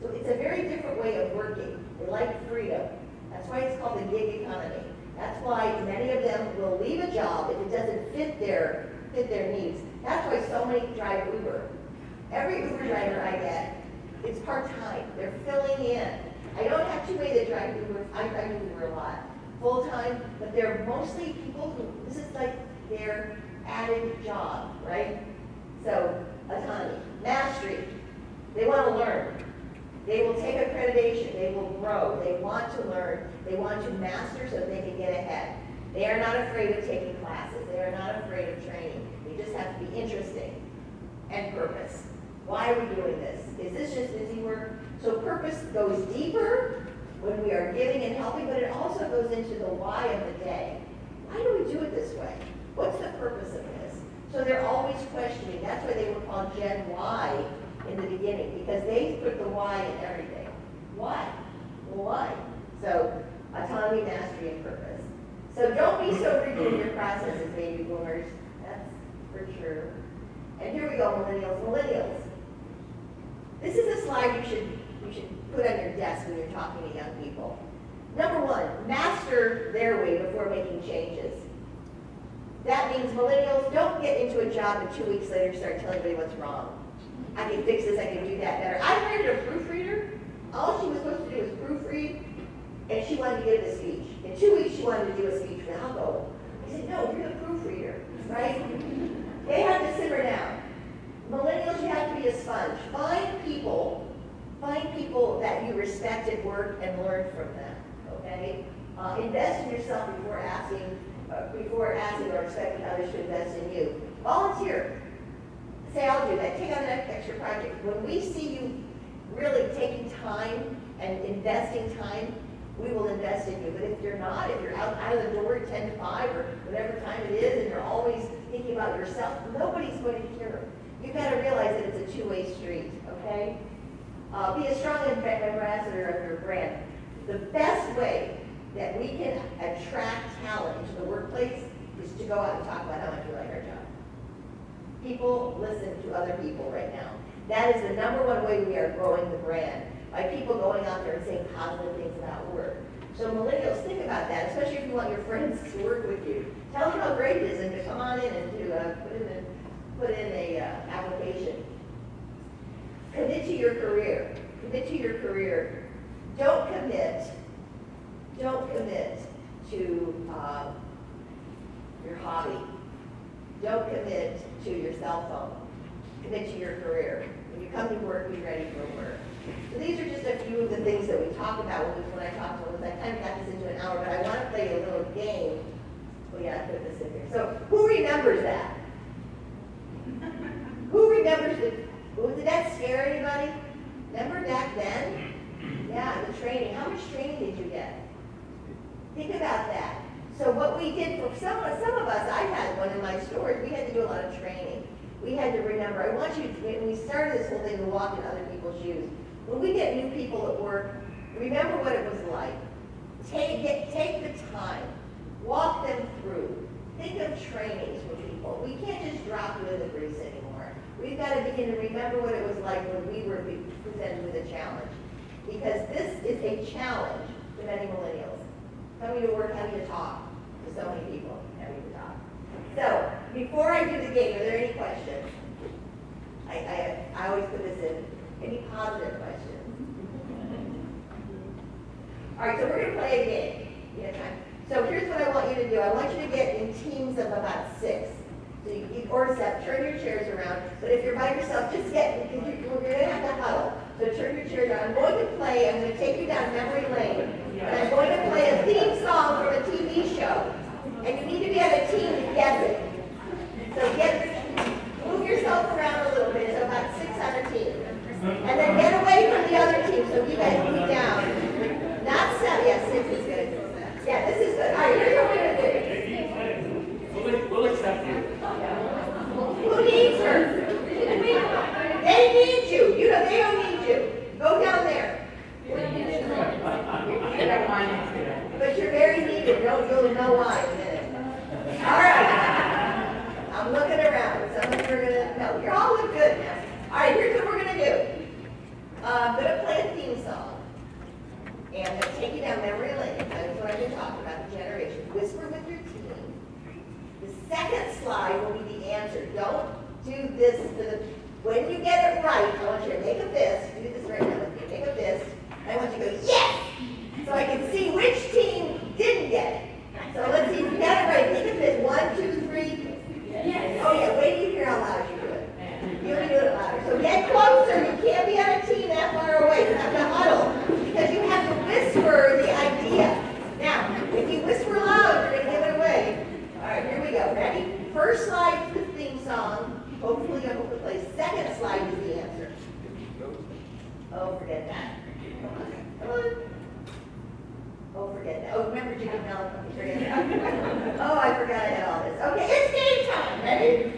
So it's a very different way of working. They like freedom. That's why it's called the gig economy. That's why many of them will leave a job if it doesn't fit their needs. That's why so many drive Uber. Every Uber driver I get, it's part-time. They're filling in. I don't have too many that drive Uber. I drive Uber a lot. Full-time, but they're mostly people who, this is like their added job, right? So, autonomy. Mastery. They want to learn. They will take accreditation. They will grow. They want to learn. They want to master so they can get ahead. They are not afraid of taking classes. They are not afraid of training. They just have to be interesting. And purpose. Why are we doing this? Is this just busy work? So purpose goes deeper when we are giving and helping, but it also goes into the why of the day. Why do we do it this way? What's the purpose of this? So they're always questioning. That's why they were called Gen Y in the beginning, because they put the why in everything. Why? Well, why? So autonomy, mastery, and purpose. So don't be so rigid in your processes, baby boomers. That's for sure. And here we go, millennials. Millennials. This is a slide you should put on your desk when you're talking to young people. Number 1, master their way before making changes. That means millennials don't get into a job and 2 weeks later start telling everybody what's wrong. I can fix this, I can do that better. I hired a proofreader. All she was supposed to do was proofread, and she wanted to give the speech. In 2 weeks, she wanted to do a speech for Alco. I said, no, you're the proofreader, right? They have to simmer down. Millennials, you have to be a sponge. Find people that you respect at work and learn from them, okay? Invest in yourself before asking or expecting others to invest in you. Volunteer. say, I'll do that, take on that extra project. When we see you really taking time and investing time, we will invest in you. But if you're not, if you're out of the door at 10 to 5 or whatever time it is, and you're always thinking about yourself, nobody's going to hear it. You've got to realize that it's a two-way street, okay? Be a strong ambassador of your brand. The best way that we can attract talent into the workplace is to go out and talk about how much we like our job. People listen to other people right now. That is the #1 way we are growing the brand, by people going out there and saying positive things about work. So millennials, think about that, especially if you want your friends to work with you. Tell them how great it is and to come on in and to put in a application. Commit to your career. Commit to your career. Don't commit to your hobby. Don't commit to your cell phone. Commit to your career. When you come to work, be ready for work. So these are just a few of the things that we talk about when I talk to them. I kind of got this into an hour, but I want to play a little game. Oh yeah, I put this in here. So who remembers that? Who remembers did that scare anybody? Remember back then? Yeah, the training. How much training did you get? Think about that. So what we did for some of us, I had one in my stores, we had to do a lot of training. We had to remember, I want you to, when we started this whole thing, to walk in other people's shoes. When we get new people at work, remember what it was like. Take the time. Walk them through. Think of trainings for people. We can't just drop you in the grease anymore. We've got to begin to remember what it was like when we were presented with a challenge. Because this is a challenge to many millennials. Coming to work, having to talk to so many people, having to talk. So, before I do the game, are there any questions? I always put this in. Any positive questions? All right, so we're going to play a game. You have time? So here's what I want you to do. I want you to get in teams of about 6. So or 7, turn your chairs around. But if you're by yourself, just get, because we're going to have to huddle. So turn your chairs around. I'm going to play, I'm going to take you down memory lane. And I'm going to play a theme song from a TV show. And you need to be on a team to guess it. So move yourself around a little bit, so about 6 on a team. And then get away from the other team, so you guys move down. Not 7, yeah, 6 is good. Yeah, this is good. All right, here's what we're going to do. We'll accept you. Who needs her? They need you. You know, they don't need you. Go down there. But you're very needed. You'll know why in a minute. All right. I'm looking around. Some of you are going to know. You all look good now. All right, here's what we're going to do. I'm going to play a theme song. And I'm going to take you down memory lane. That's what I've been talking about, the generation. Whisper with your team. The second slide will be the answer. Don't do this when you get it right, I want you to make a fist. Do this right now with me. Make a fist. I want you to go, yes! So I can see which team didn't get it. So let's see if you got it right. Make a fist. 1, 2, 3. Yes. Oh yeah, wait till you hear how loud you do it. You only do it louder. So get closer. You can't be on a team that far away. You have to huddle. Because you have to whisper the idea. Now, if you whisper loud, you're going to give it away. All right, here we go. Ready? First slide is the theme song. Hopefully you're able to play. Second slide is the answer. Oh, forget that. Come on. Oh, forget that. Oh, remember Jimmy Mellon? Forget that. Oh, I forgot I had all this. Okay, it's game time. Ready?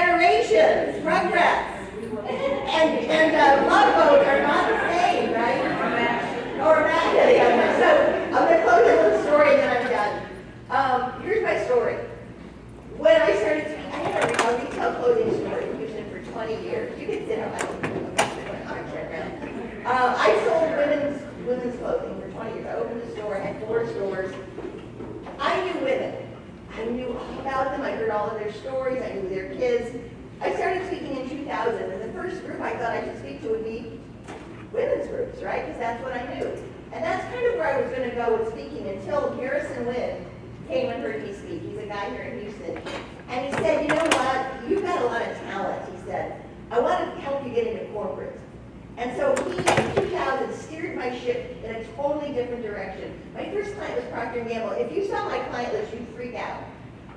generations, progress. And Love Boat are not the same, right? Or Mac. So I'm going to close with a little story and then I'm done. Here's my story. When I started, I had a retail clothing store in Houston for 20 years. You can sit on my armchair now. I sold women's clothing for 20 years. I opened a store, I had 4 stores. I knew women. I knew all about them. I heard all of their stories. I knew their kids. I started speaking in 2000, and the first group I thought I should speak to would be women's groups, right? Because that's what I knew. And that's kind of where I was going to go with speaking until Garrison Wynn came and heard me speak. He's a guy here in Houston. And he said, you know what? You've got a lot of talent, he said. I want to help you get into corporate. And so he, in 2000, steered my ship in a totally different direction. My first client was Procter & Gamble. If you saw my client list, you'd freak out.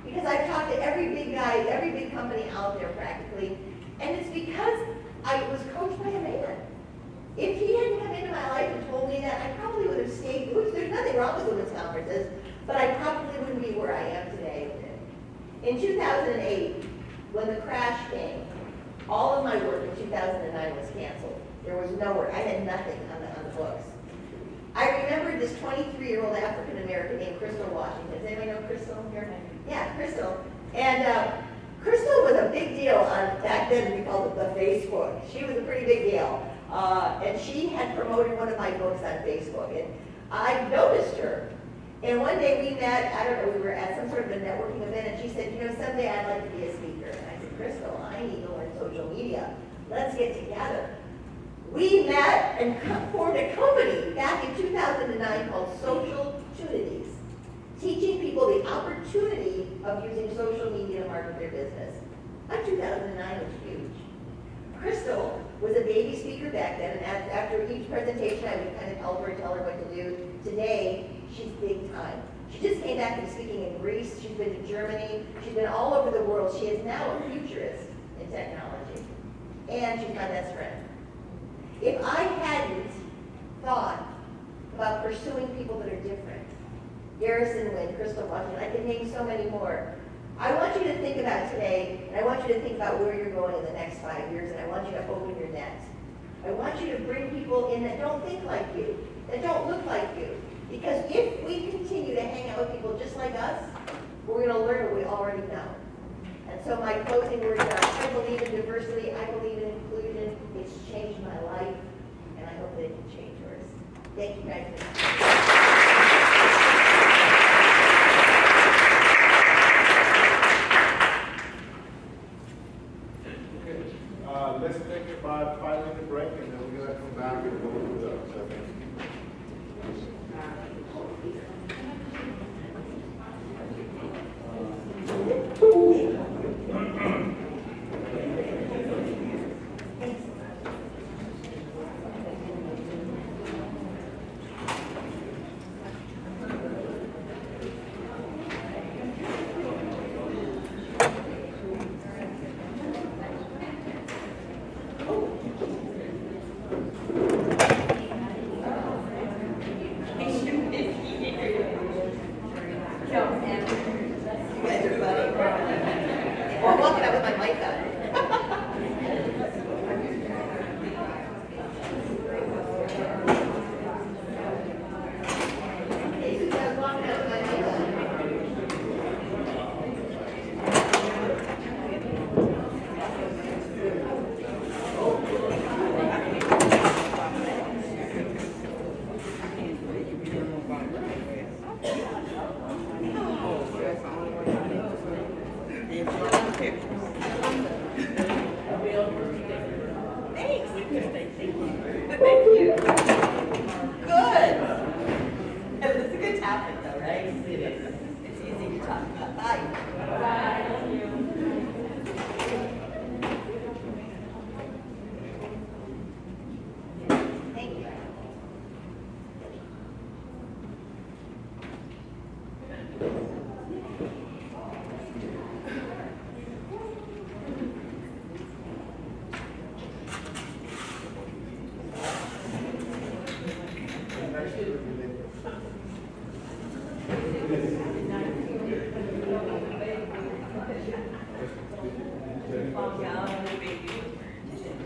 Because I've talked to every big guy, every big company out there practically. And it's because I was coached by a man. If he hadn't come into my life and told me that, I probably would have stayed. There's nothing wrong with women's conferences, but I probably wouldn't be where I am today. In 2008, when the crash came, all of my work in 2009 was canceled. There was no work. I had nothing on the books. I remember this 23-year-old African-American named Crystal Washington. Does anybody know Crystal here? Yeah, Crystal. And Crystal was a big deal on, back then we called it the Facebook. She was a pretty big deal. And she had promoted one of my books on Facebook. And I noticed her. And one day we met, I don't know, we were at some sort of a networking event, and she said, you know, someday I'd like to be a speaker. And I said, Crystal, I need to learn social media. Let's get together. We met and formed a company back in 2009 called Social Opportunities, teaching people the opportunity of using social media to market their business. 2009 was huge. Crystal was a baby speaker back then, and after each presentation, I would kind of help her and tell her what to do. Today, she's big time. She just came back from speaking in Greece. She's been to Germany. She's been all over the world. She is now a futurist in technology, and she's my best friend. If I hadn't thought about pursuing people that are different, Garrison Wynn, Crystal Washington, I could name so many more. I want you to think about today, and I want you to think about where you're going in the next 5 years, and I want you to open your net. I want you to bring people in that don't think like you, that don't look like you. Because if we continue to hang out with people just like us, we're going to learn what we already know. And so my closing words are, I believe in diversity, I believe in inclusion. It's changed my life, and I hope that it can change yours. Thank you guys. Let's take a 5-minute break, and then we're going to come back and go through the second.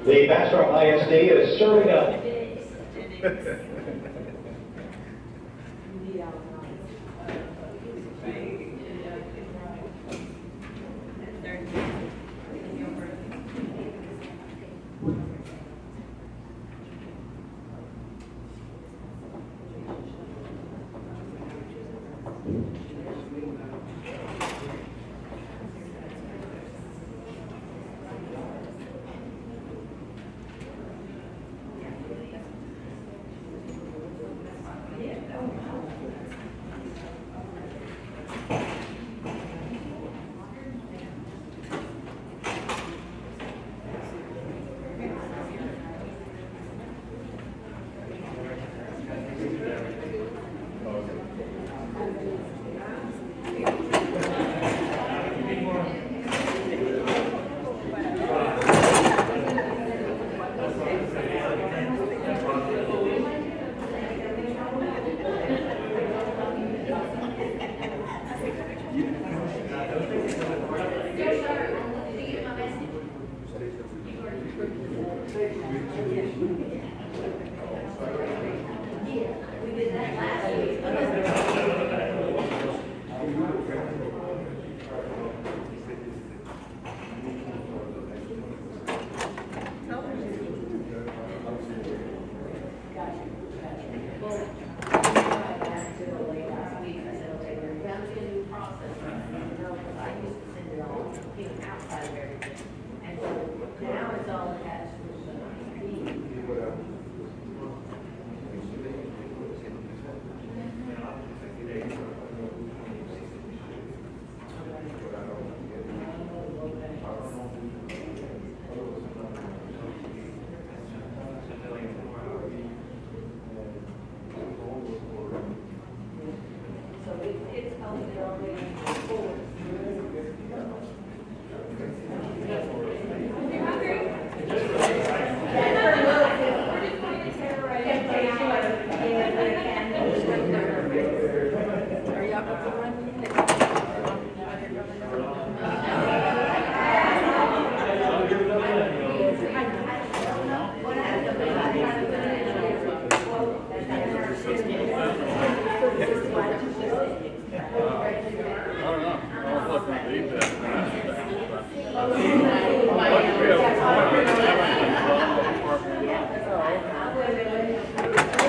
The Bastrop ISD is serving up.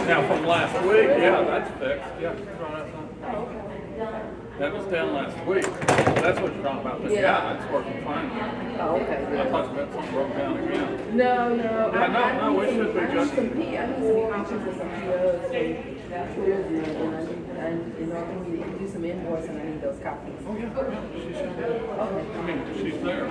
Now from last week, yeah, that's fixed. Yeah, that was down last week. That's what you're talking about. But yeah, it's working fine. Oh, okay. I thought you meant something broke down again. No. No, we should be good. I need to be conscious of some POs and in order for me to do some invoicing, I need those copies. Oh yeah, she should be. Okay. I mean, she's there.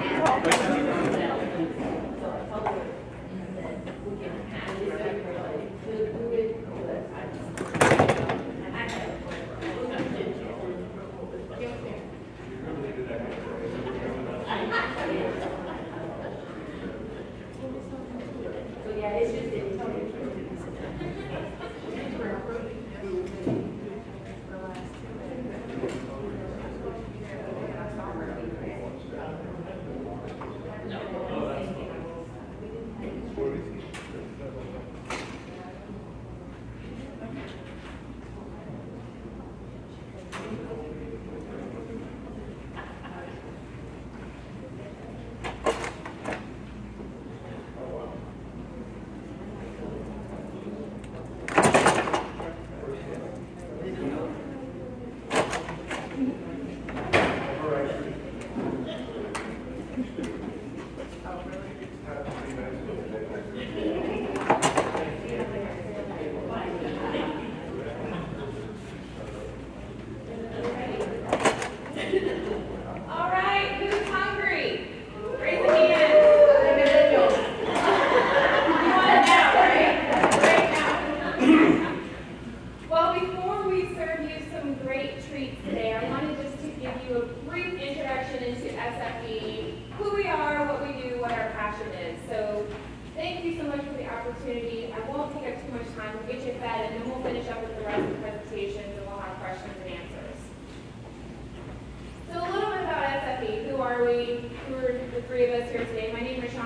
Who are we? Who are the three of us here today? My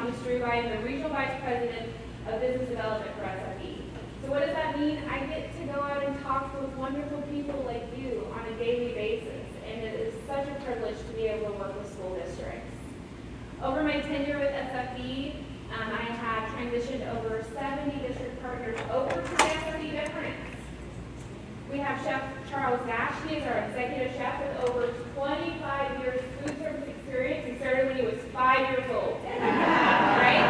Mountain Street. I am the Regional Vice President of Business Development for SFE. So what does that mean? I get to go out and talk with wonderful people like you on a daily basis, and it is such a privilege to be able to work with school districts. Over my tenure with SFE, I have transitioned over 70 district partners over to the SFE difference. We have Chef Charles Nash. He is our executive chef with over 25 years food service experience. He started when he was 5 years old. Right?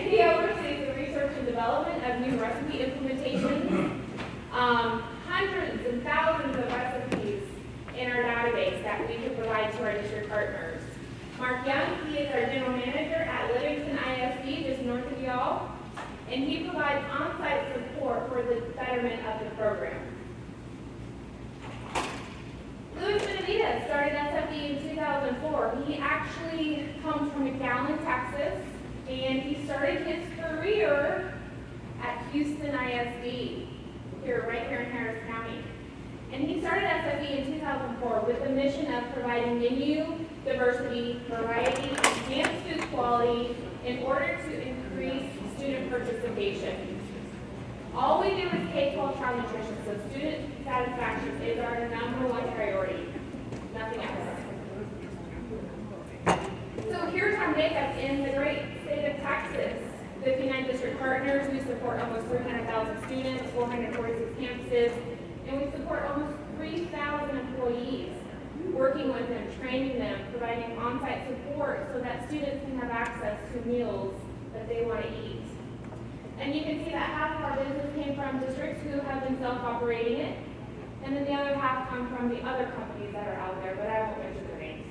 He oversees the research and development of new recipe implementations, hundreds and thousands of recipes in our database that we can provide to our district partners. Mark Young, he is our general manager at Livingston ISD, just north of y'all, and he provides on-site support for the betterment of the program. Louis Benavidez started SFE in 2004. He actually comes from McAllen, Texas, and he started his career at Houston ISD, right here in Harris County. And he started SFE in 2004 with the mission of providing menu diversity, variety, enhanced food quality in order to increase student participation. All we do is K-12 child nutrition, so student satisfaction is our #1 priority, nothing else. So here's our makeup in the great state of Texas. 59 district partners, we support almost 300,000 students, 446 campuses, and we support almost 3,000 employees, working with them, training them, providing on-site support so that students can have access to meals that they want to eat. And you can see that half of our business came from districts who have been self-operating it, and then the other half come from the other companies that are out there, but I won't mention their names.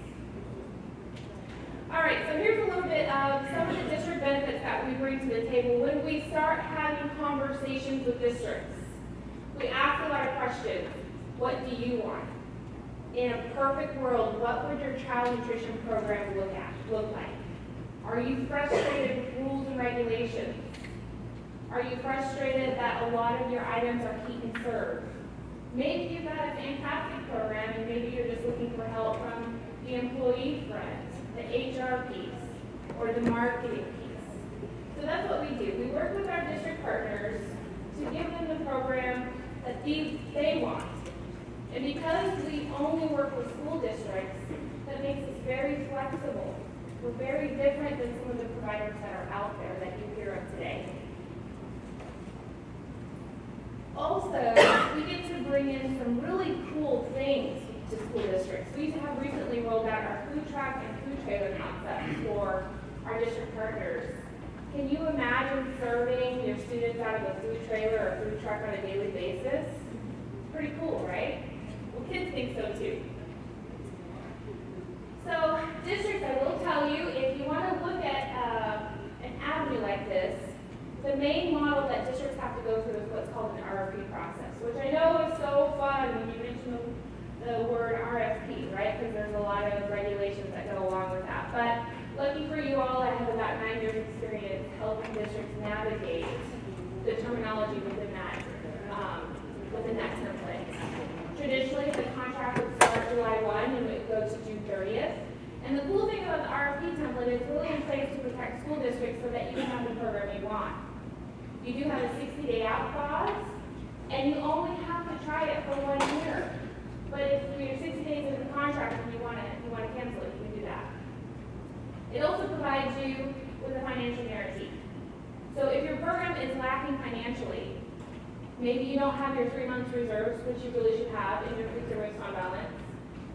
All right, so here's a little bit of some of the district benefits that we bring to the table when we start having conversations with districts. We ask a lot of questions. What do you want? In a perfect world, what would your child nutrition program look like? Are you frustrated with rules and regulations? Are you frustrated that a lot of your items are heat and serve? Maybe you've got a fantastic program and maybe you're just looking for help from the employee front, the HR piece, or the marketing piece. So that's what we do. We work with our district partners to give them the program that they want. And because we only work with school districts, that makes us very flexible. We're very different than some of the providers that are out there that you hear of today. Also, we get to bring in some really cool things to school districts. We have recently rolled out our food truck and food trailer concept for our district partners. Can you imagine serving your students out of a food trailer or food truck on a daily basis? Pretty cool, right? Well, kids think so too. So, districts, I will tell you, if you want to look at an avenue like this, the main model that districts have to go through is what's called an RFP process, which I know is so fun when you mention the word RFP, right? Because there's a lot of regulations that go along with that. But lucky for you all, I have about 9 years experience helping districts navigate the terminology within that template. Traditionally, the contract would start July 1 and it would go to June 30th. And the cool thing about the RFP template is really in place to protect school districts so that you can have the program you want. You do have a 60-day out clause, and you only have to try it for 1 year. But if you're 60 days into the contract and you want to cancel it, you can do that. It also provides you with a financial guarantee. So if your program is lacking financially, maybe you don't have your 3 months reserves, which you really should have in your food service fund balance,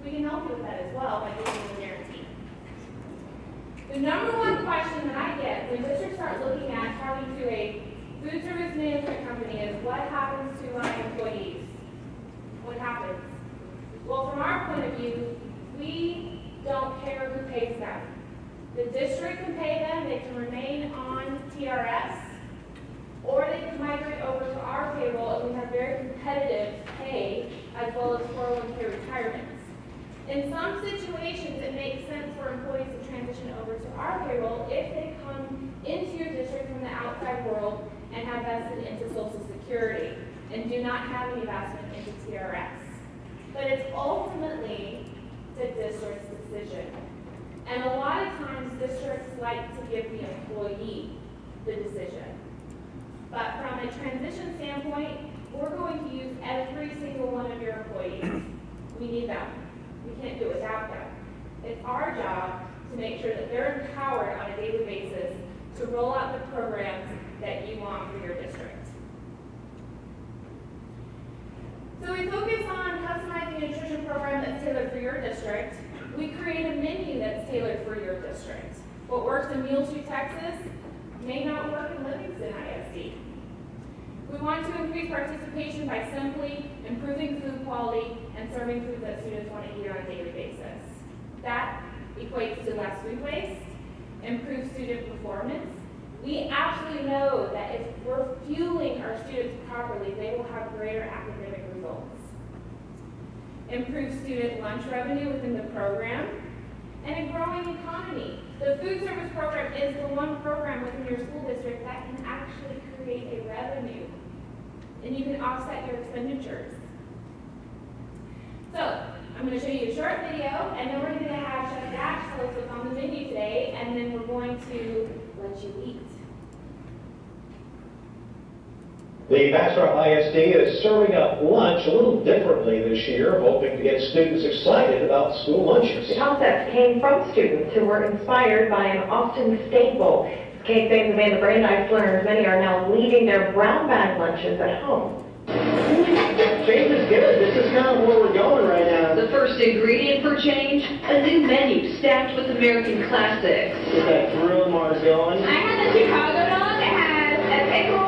we can help you with that as well by giving you a guarantee. The #1 question that I get when districts start looking at talking to a food service management company is, what happens to my employees? What happens? Well, from our point of view, we don't care who pays them. The district can pay them, they can remain on TRS, or they can migrate over to our payroll, and we have very competitive pay as well as 401k retirements. In some situations, it makes sense for employees to transition over to our payroll if they come into your district from the outside world and have vested into Social Security and do not have any investment into TRS. But it's ultimately the district's decision. And a lot of times districts like to give the employee the decision. But from a transition standpoint, we're going to use every single one of your employees. We need them. We can't do it without them. It's our job to make sure that they're empowered on a daily basis to roll out the programs that you want for your district. So we focus on customizing a nutrition program that's tailored for your district. We create a menu that's tailored for your district. What works in Muleshoe, Texas may not work in Livingston ISD. We want to increase participation by simply improving food quality and serving food that students want to eat on a daily basis. That equates to less food waste, improved student performance. We absolutely know that if we're fueling our students properly, they will have greater academic results. Improved student lunch revenue within the program, and a growing economy. The food service program is the one program within your school district that can actually create a revenue, and you can offset your expenditures. So, I'm going to show you a short video, and then we're going to have Chef Dash tell us what's on the menu today, and then we're going to let you eat. The Bastrop ISD is serving up lunch a little differently this year, hoping to get students excited about school lunches. The concept came from students who were inspired by an Austin staple. As Kate Fames and the Brandeis learners, many are now leaving their brown bag lunches at home. Change is good. This is kind of where we're going right now. The first ingredient for change, a new menu stacked with American classics. Get that grill Mars going. I had the Chicago dog. It has a pickle,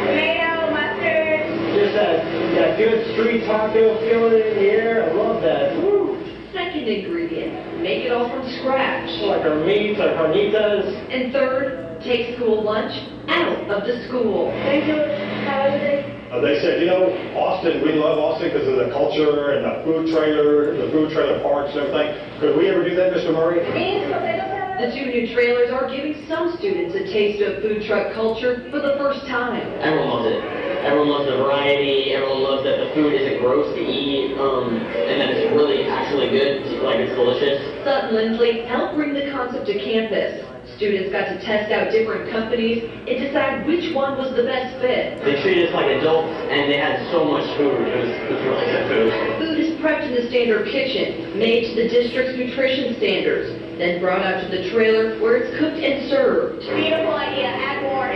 tomato, mustard. Just that good street taco feeling in the air. I love that. Woo. Second ingredient, make it all from scratch. Like our meats, our carnitas. And third, take school lunch out of the school. Thank you. Have a good day. They said, you know, Austin, we love Austin because of the culture and the food trailer parks and everything. Could we ever do that, Mr. Murray? The two new trailers are giving some students a taste of food truck culture for the first time. Everyone loves it. Everyone loves the variety. Everyone loves that the food isn't gross to eat, and that it's really actually good, like it's delicious. Sutton Lindsley helped bring the concept to campus. Students got to test out different companies and decide which one was the best fit. They treated us like adults, and they had so much food. It was really good food. Food is prepped in the standard kitchen, made to the district's nutrition standards, then brought out to the trailer where it's cooked and served. Beautiful idea. Add more.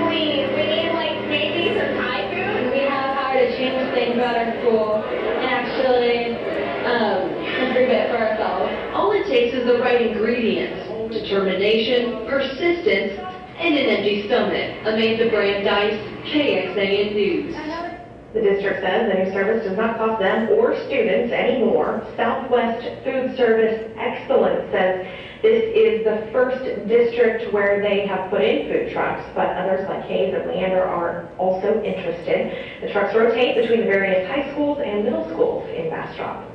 Please. We need maybe some Thai food. We have hired to change things about our school and actually improve it for ourselves. All it takes is the right ingredients, determination, persistence, and an empty stomach. Amanda Brandeis, KXAN News. The district says the new service does not cost them or students any more. Southwest Food Service Excellence says this is the first district where they have put in food trucks, but others like Hayes and Leander are also interested. The trucks rotate between the various high schools and middle schools in Bastrop.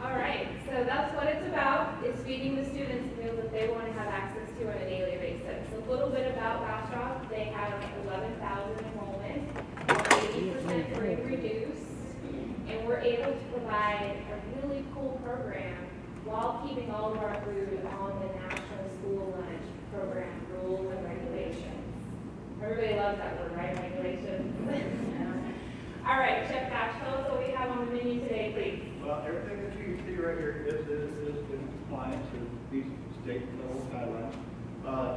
All right, so that's what it's about. It's feeding the students meals that they want to have access to on a daily basis. A little bit about Bastrop. They have 11,000 enrollment, 80% free and reduced, and we're able to provide a really cool program while keeping all of our food on the National School Lunch Program rules and regulations. Everybody loves that word, right? Regulations. All right, Chef Dash, tell us what we have on the menu today, please. Well, everything that you see right here is in compliance with these state and federal guidelines.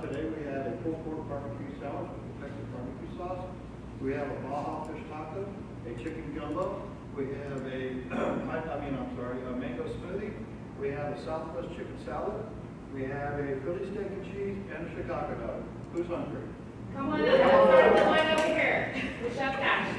Today we have a pulled pork barbecue salad with Texas barbecue sauce. We have a Baja fish taco, a chicken gumbo. We have a mango smoothie. We have a Southwest chicken salad. We have a Philly steak and cheese and a Chicago dog. Who's hungry? Come on up. Let's start with the one over here, the Chef Dash.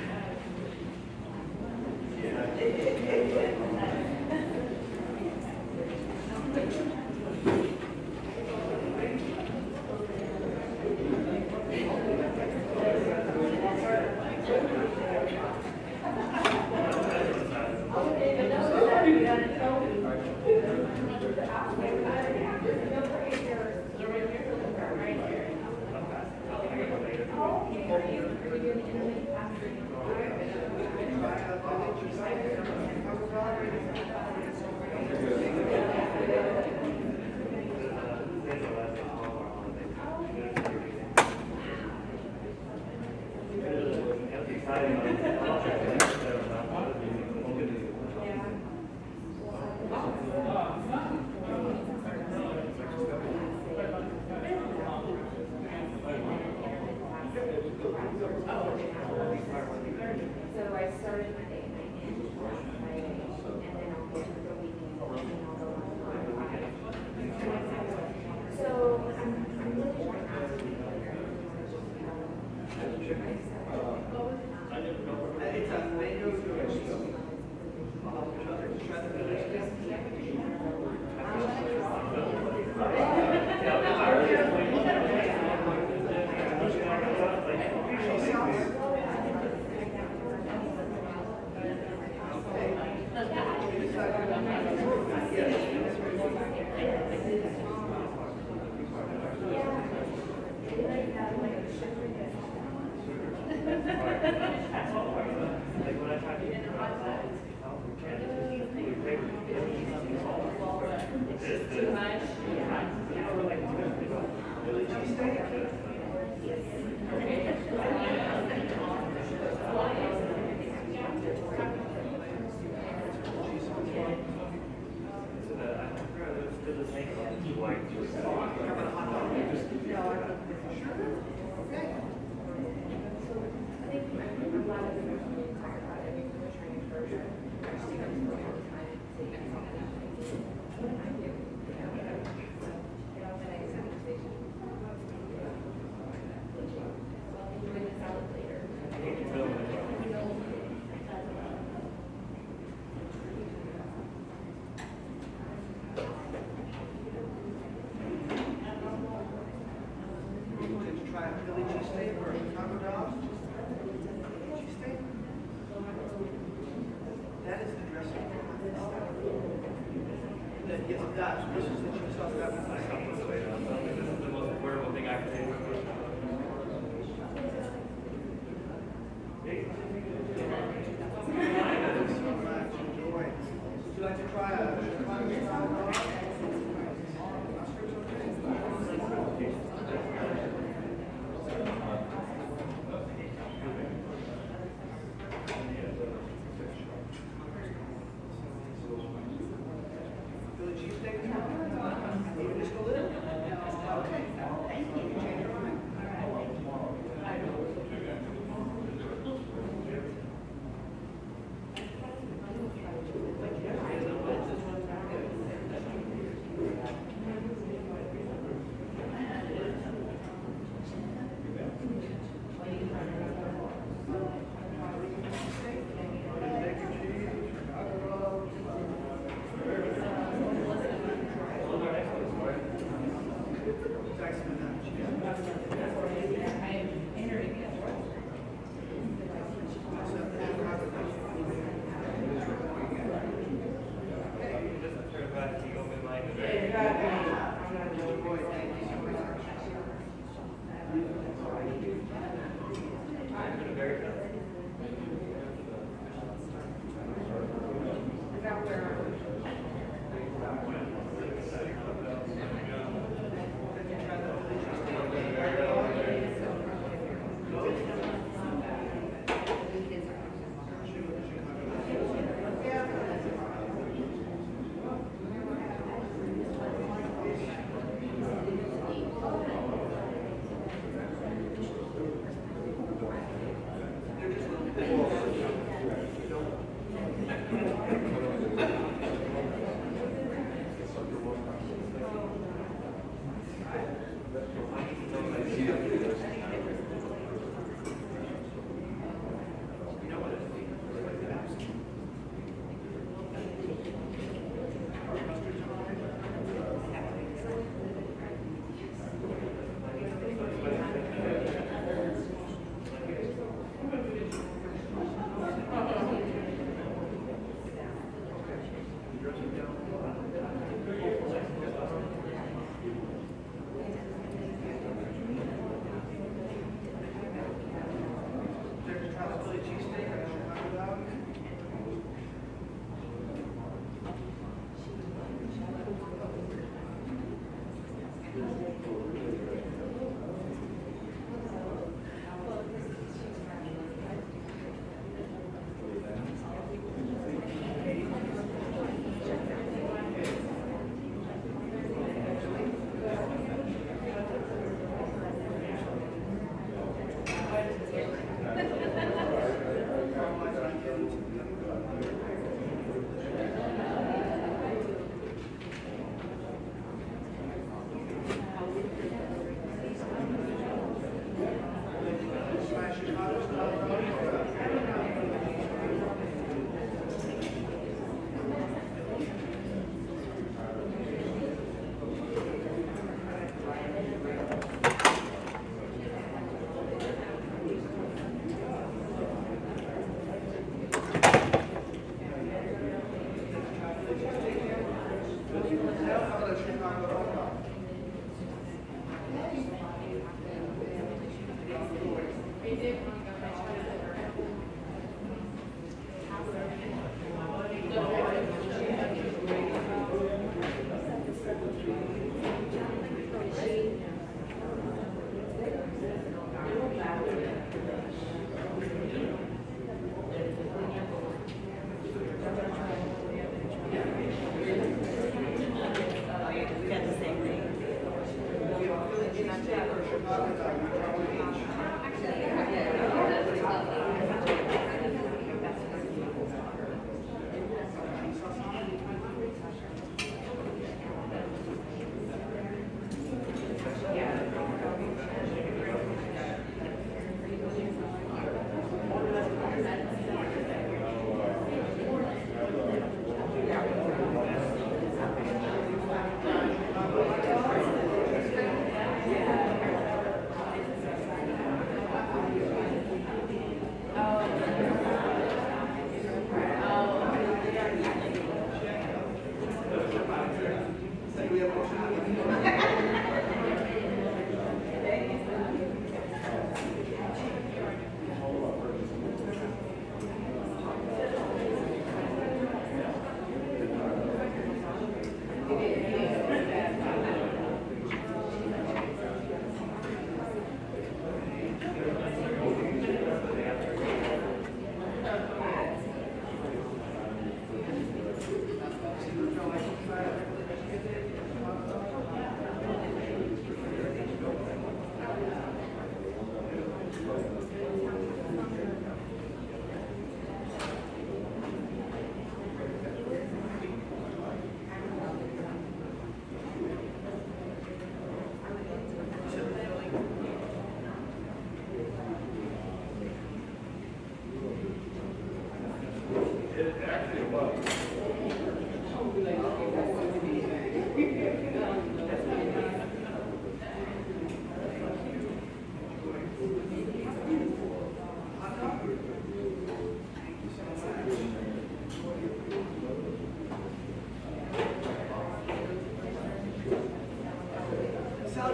It's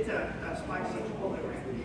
a spicy chipotle ranch.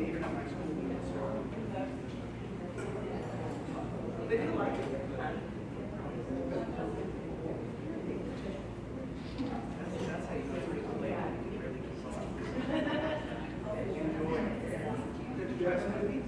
even at my school. They do like it. That's how you know it's really late. Enjoy. Did you guys have these?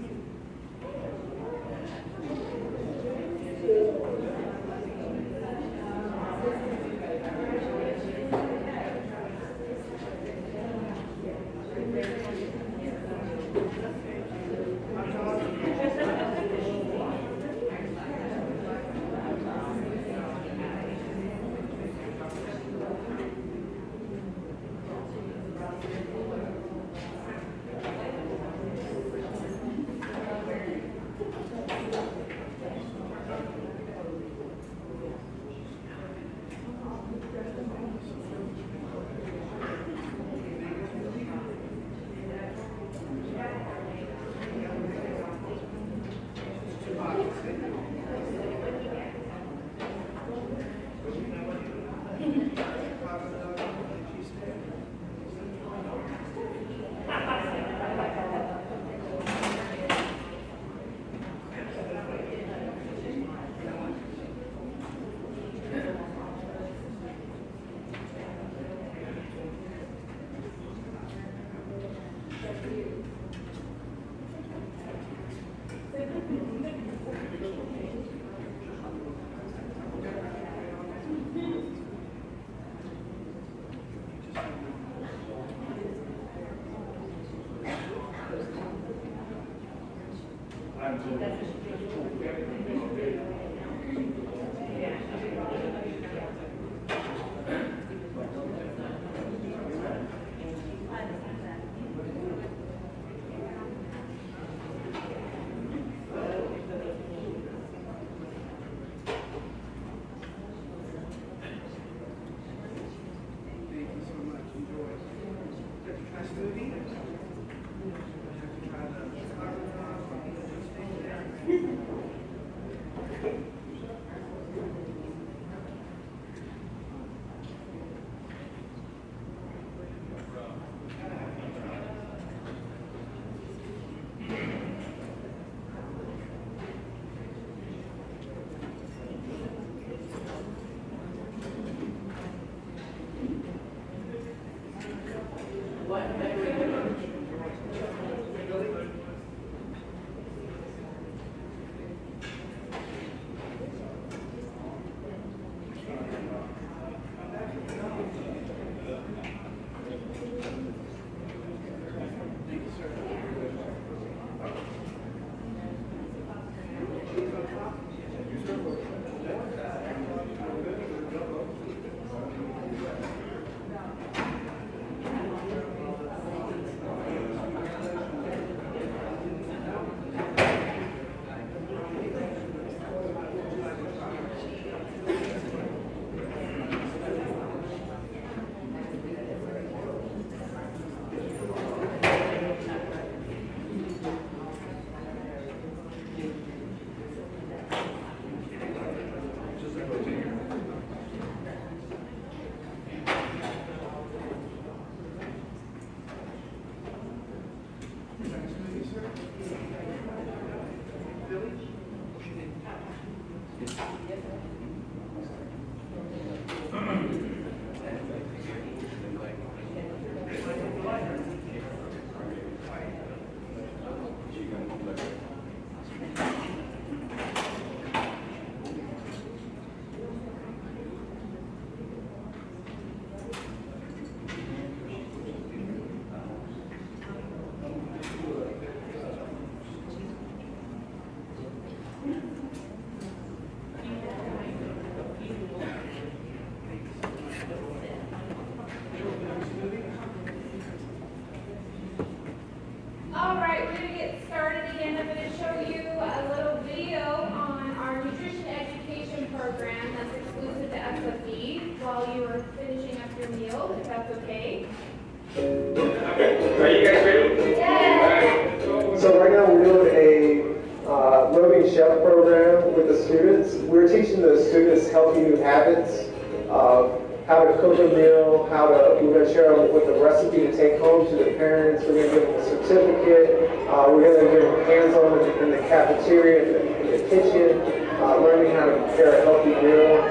We're going to share them with a recipe to take home to the parents. We're going to give them a certificate. We're going to do hands-on in the cafeteria, in the kitchen, learning how to prepare a healthy meal.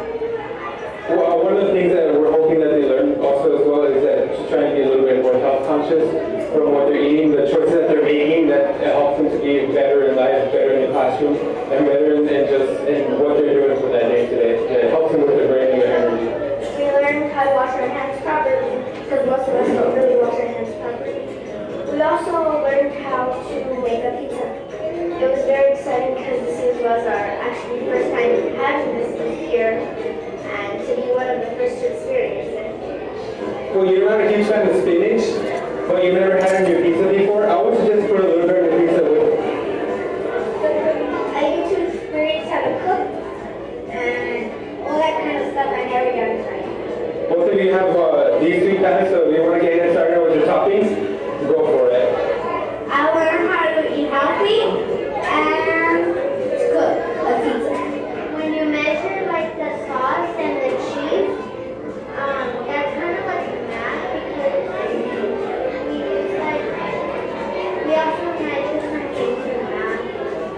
Well, one of the things that we're hoping that they learn also as well is that just trying to be a little bit more health conscious from what they're eating, the choices that they're making, that helps them to be better in life, better in the classroom, and better in what they're doing for that day today. It helps them with their brain and their energy. We learned how to wash our hands properly because most of us don't really wash our hands properly. We also learned how to make a pizza. It was very exciting because this was our actually first time having this here and to be one of the first to experience it. Well, you're not a huge fan of spinach, but you've never had it in your pizza before. I would suggest put a little bit in the pizza with. I get to experience how to cook and all that kind of stuff I never done tonight. Both of you have these three pans, so if you want to get ahead started with your toppings, go for it. I learned how to eat healthy and to cook a pizza. When you measure like the sauce and the cheese, that's kind of like math because we use like, we also measure some things in math.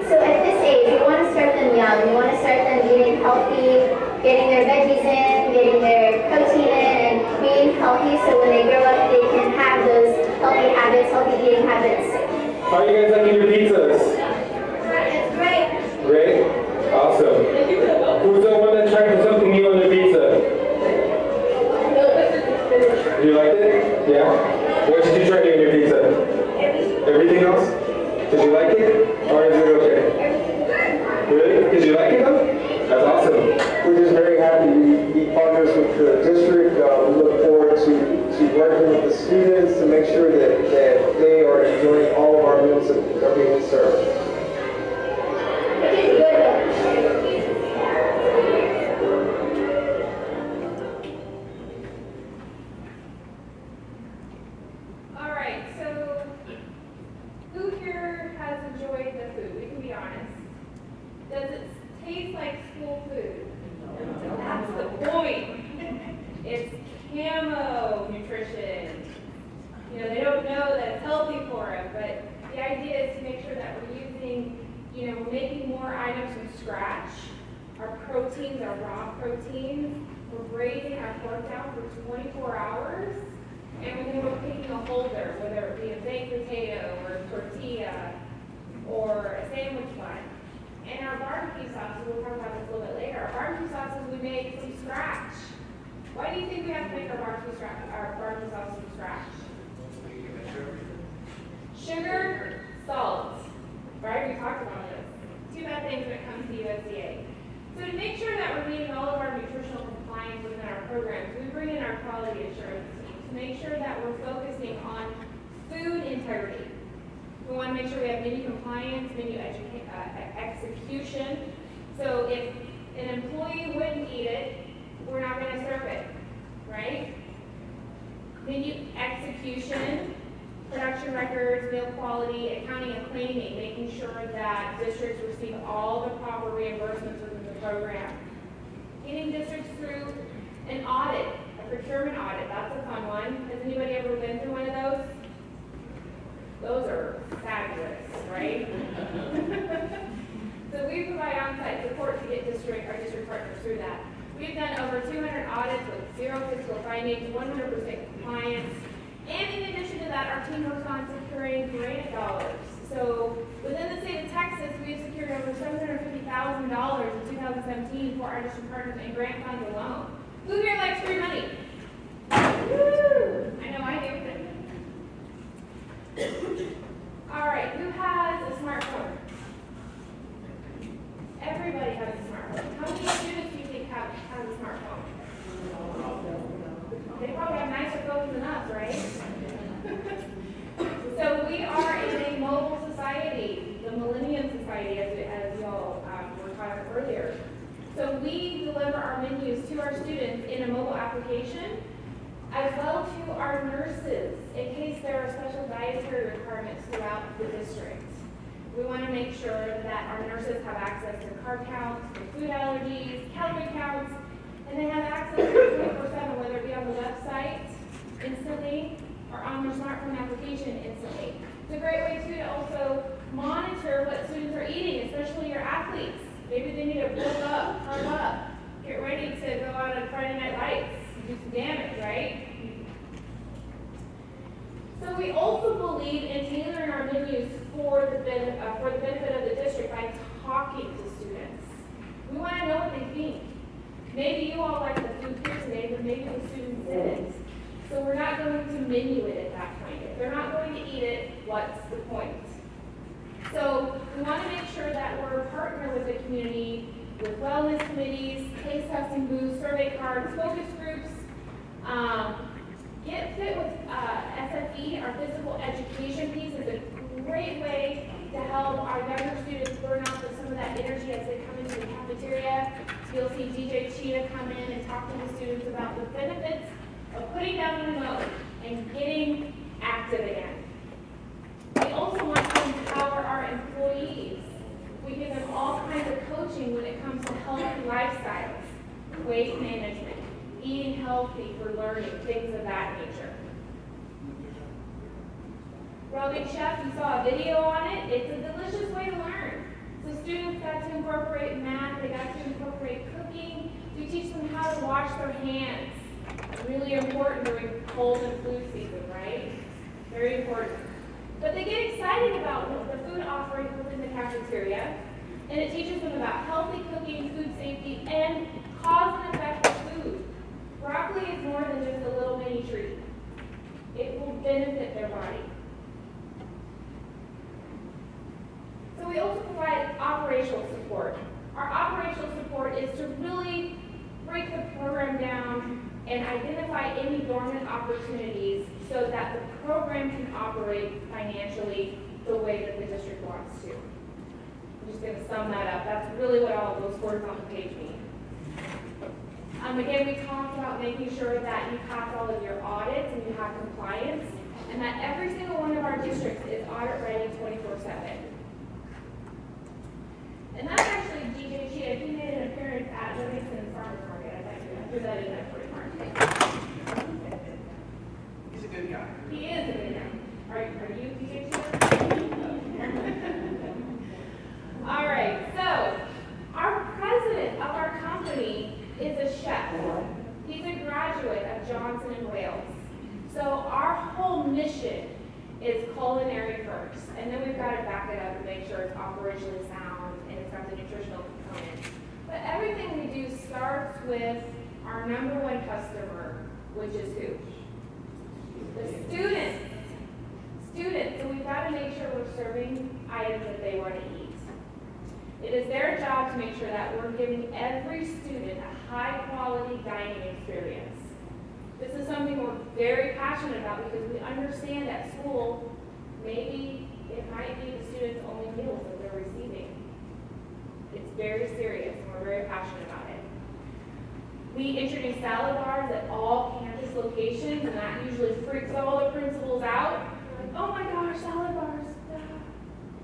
So at this age, we want to start them young. We want to start them eating healthy, getting their veggies in, getting their protein in, and being healthy so when they grow up they can have those healthy habits, healthy eating habits. How are you guys liking your pizzas? It's great. Great? Awesome. Who's the one that tried something new on their pizza? You liked it? Yeah? What did you try doing your pizza? Everything else? Did you like it? Or is it okay? Really? Did you like it though? That's awesome. We're just very happy to be partners with the district. We look forward to working with the students to make sure that they are enjoying all of our meals that are being served. All right, so who here has enjoyed the food? We can be honest. Does it taste like school food? That's the point. It's camo nutrition. You know, they don't know that it's healthy for them, but the idea is to make sure that we're using, you know, we're making more items from scratch. Our proteins are raw proteins. We're braising our pork down for 24 hours. And then we're picking a holder, whether it be a baked potato or a tortilla or a sandwich bun. And our barbecue sauces, we'll talk about this a little bit later, our barbecue sauces we make from scratch. Why do you think we have to make our barbecue sauces from scratch? Sugar, salt, right? We talked about this. Two bad things when it comes to USDA. So to make sure that we're meeting all of our nutritional compliance within our programs, we bring in our quality assurance team to make sure that we're focusing on food integrity. We want to make sure we have menu compliance, menu execution. So if an employee wouldn't eat it, we're not going to serve it, right? Menu execution, production records, meal quality, accounting and claiming, making sure that districts receive all the proper reimbursements within the program. Getting districts through an audit, a procurement audit, that's a fun one. Has anybody ever been through one of those? Those are fabulous, right? So we provide on-site support to get our district partners through that. We've done over 200 audits with 0 fiscal findings, 100% compliance, and in addition to that, our team works on securing grant dollars. So within the state of Texas, we've secured over $750,000 in 2017 for our district partners and grant funds alone. Who here likes free money? Woo! I know I do. All right, who has a smartphone? Everybody has a smartphone. How many students do you think have a smartphone? They probably have nicer phones than us, right? So we are in a mobile society, the Millennium Society, as y'all were taught earlier. So we deliver our menus to our students in a mobile application, as well to our nurses, in case there are special dietary requirements throughout the district. We want to make sure that our nurses have access to carb counts, to food allergies, calorie counts, and they have access to 24/7, whether it be on the website instantly or on their smartphone application instantly. It's a great way too to also Maybe they need to book up, hurry up, get ready to go out on Friday Night Lights, do some damage, right? So we also believe in tailoring our menus for the benefit of the district by talking to students. We want to know what they think. Maybe you all like the food here today, but maybe the students didn't. So we're not going to menu it at that point. If they're not going to eat it, what's the point? So we want to make sure that we're partnering with the community, with wellness committees, taste testing booths, survey cards, focus groups. Get Fit with SFE, our physical education piece, is a great way to help our younger students burn off some of that energy as they come into the cafeteria. You'll see DJ Cheetah come in and talk to the students about the benefits of putting down the remote and getting active again. We also want to empower our employees. We give them all kinds of coaching when it comes to healthy lifestyles, weight management, eating healthy for learning, things of that nature. Rubbing Chef, you saw a video on it. It's a delicious way to learn. So students got to incorporate math, they got to incorporate cooking. We teach them how to wash their hands. Really important during cold and flu season, right? Very important. But they get excited about the food offerings within the cafeteria, and it teaches them about healthy cooking, food safety, and cause and effect of food. Broccoli is more than just a little mini treat. It will benefit their body. So we also provide operational support. Our operational support is to really break the program down and identify any dormant opportunities so that the program can operate financially the way that the district wants to. I'm just going to sum that up. That's really what all of those words on the page mean. Again, we talked about making sure that you pass all of your audits and you have compliance, and that every single one of our districts is audit ready 24/7. And that's actually DJ Cheetah. He made an appearance at Livingston Farmers Market. I threw that in there for you. He's a good guy. He is a good guy. Are you DJ Cheetah? All right, so our president of our company is a chef. He's a graduate of Johnson & Wales. So our whole mission is culinary first, and then we've got to back it up and make sure it's operationally sound and it's got the nutritional component. But everything we do starts with our #1 customer, which is who? The students. Students, so we've got to make sure we're serving items that they want to eat. It is their job to make sure that we're giving every student a high-quality dining experience. This is something we're very passionate about because we understand at school, maybe it might be the students' only meals that they're receiving. It's very serious, and we're very passionate about it. We introduce salad bars at all campus locations, and that usually freaks all the principals out. They're like, oh my gosh, salad bars.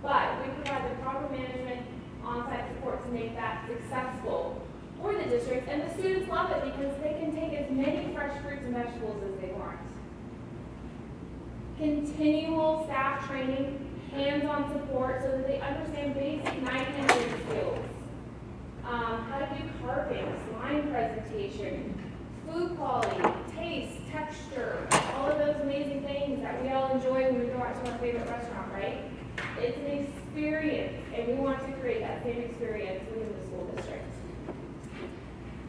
But we provide the proper management, on-site support to make that successful for the district, and the students love it because they can take as many fresh fruits and vegetables as they want. Continual staff training, hands-on support so that they understand basic knife handling skills, how to do carving, line presentation, food quality, taste, texture, all of those amazing things that we all enjoy when we go out to our favorite restaurant, right? It's an experience, and we want to create that same experience within the school district.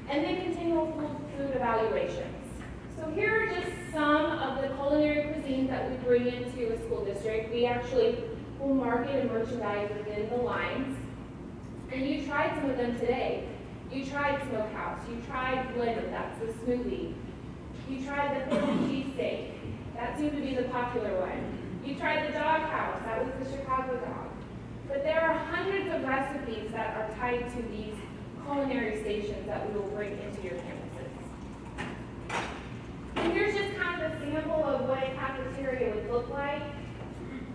And then continual food evaluations. So here are just some of the culinary cuisines that we bring into a school district. We actually will market and merchandise within the lines. And you tried some of them today. You tried Smokehouse. You tried Blended, that's the smoothie. You tried the Philly cheesesteak. That seemed to be the popular one. You tried the Dog House, that was the Chicago dog. But there are hundreds of recipes that are tied to these culinary stations that we will bring into your campuses. And here's just kind of a sample of what a cafeteria would look like.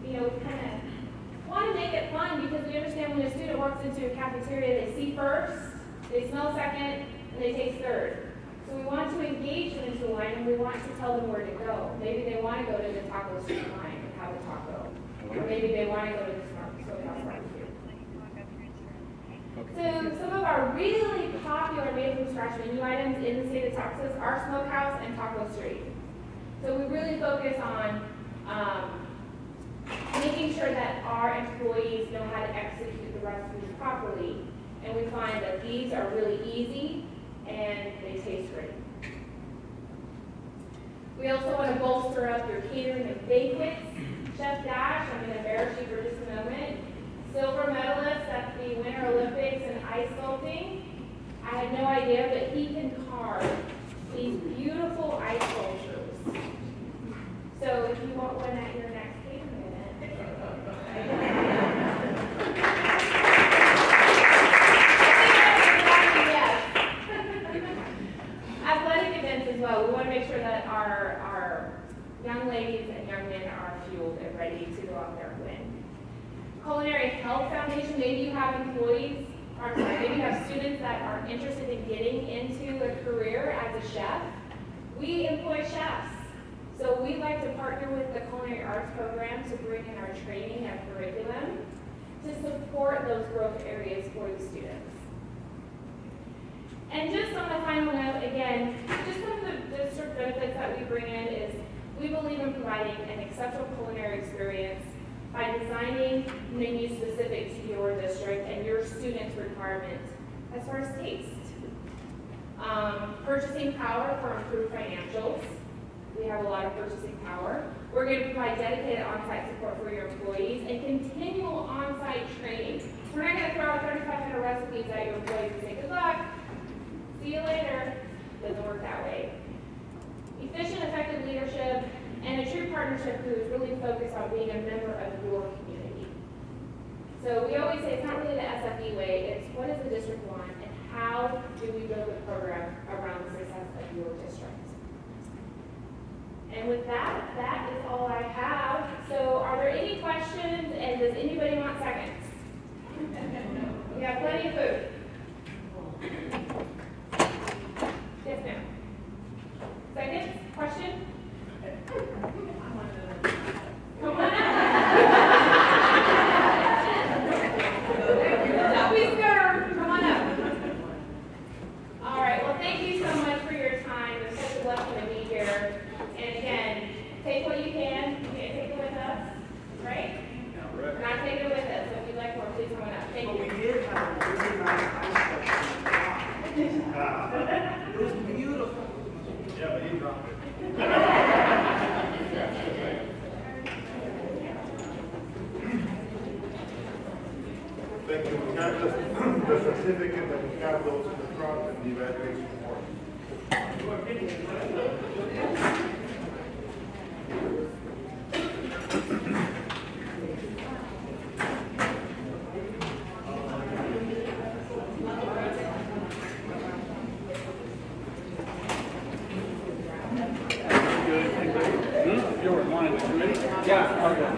You know, we kind of want to make it fun because we understand when a student walks into a cafeteria, they see first, they smell second, and they taste third. So we want to engage them into the line, and we want to tell them where to go. Maybe they want to go to the Taco Street line and have a taco. Or maybe they want to go to the Smokehouse barbecue. So our really popular made from scratch menu items in the state of Texas are Smokehouse and Taco Street. So we really focus on making sure that our employees know how to execute the recipes properly. And we find that these are really easy and they taste great. We also want to bolster up your catering and banquets. Chef Dash, I'm going to embarrass you for just a moment. Silver medalist at the Winter Olympics in ice sculpting. I had no idea, but he can carve these beautiful ice sculptures. So if you want one at your next catering event, athletic events as well. We want to make sure that our young ladies and young men are fueled and ready to go out there and win. Culinary Health Foundation, maybe you have employees, or sorry, maybe you have students that are interested in getting into a career as a chef. We employ chefs. So we like to partner with the Culinary Arts Program to bring in our training and curriculum to support those growth areas for the students. And just on the final note, again, just some of the district benefits that we bring in is we believe in providing an exceptional culinary experience by designing menus specific to your district and your students' requirements as far as taste. Purchasing power for improved financials. We have a lot of purchasing power. We're going to provide dedicated on-site support for your employees and continual on-site training. We're not going to throw out 3,500 recipes at your employees and say, good luck, see you later. Doesn't work that way. Efficient, effective leadership, and a true partnership who is really focused on being a member of your community. So we always say it's not really the SFE way, it's what does the district want and how do we build a program around the success of your district. And with that, that is all I have. So are there any questions and does anybody want seconds? We have plenty of food. Yes, ma'am. Seconds? Question? Come on up. Don't be scared. Come on up. All right. Well, thank you so much for your time. It's such a blessing to be here. And again, take what you can. You can't take it with us, right? We're not taking it with us. So if you'd like more, please come on up. Thank you. We did have a really nice ice cream. It was beautiful. Yeah, but he dropped it. Thank you. We have the certificate and we have those in the front and the evaluation form. You were one of the committee? Yeah, okay.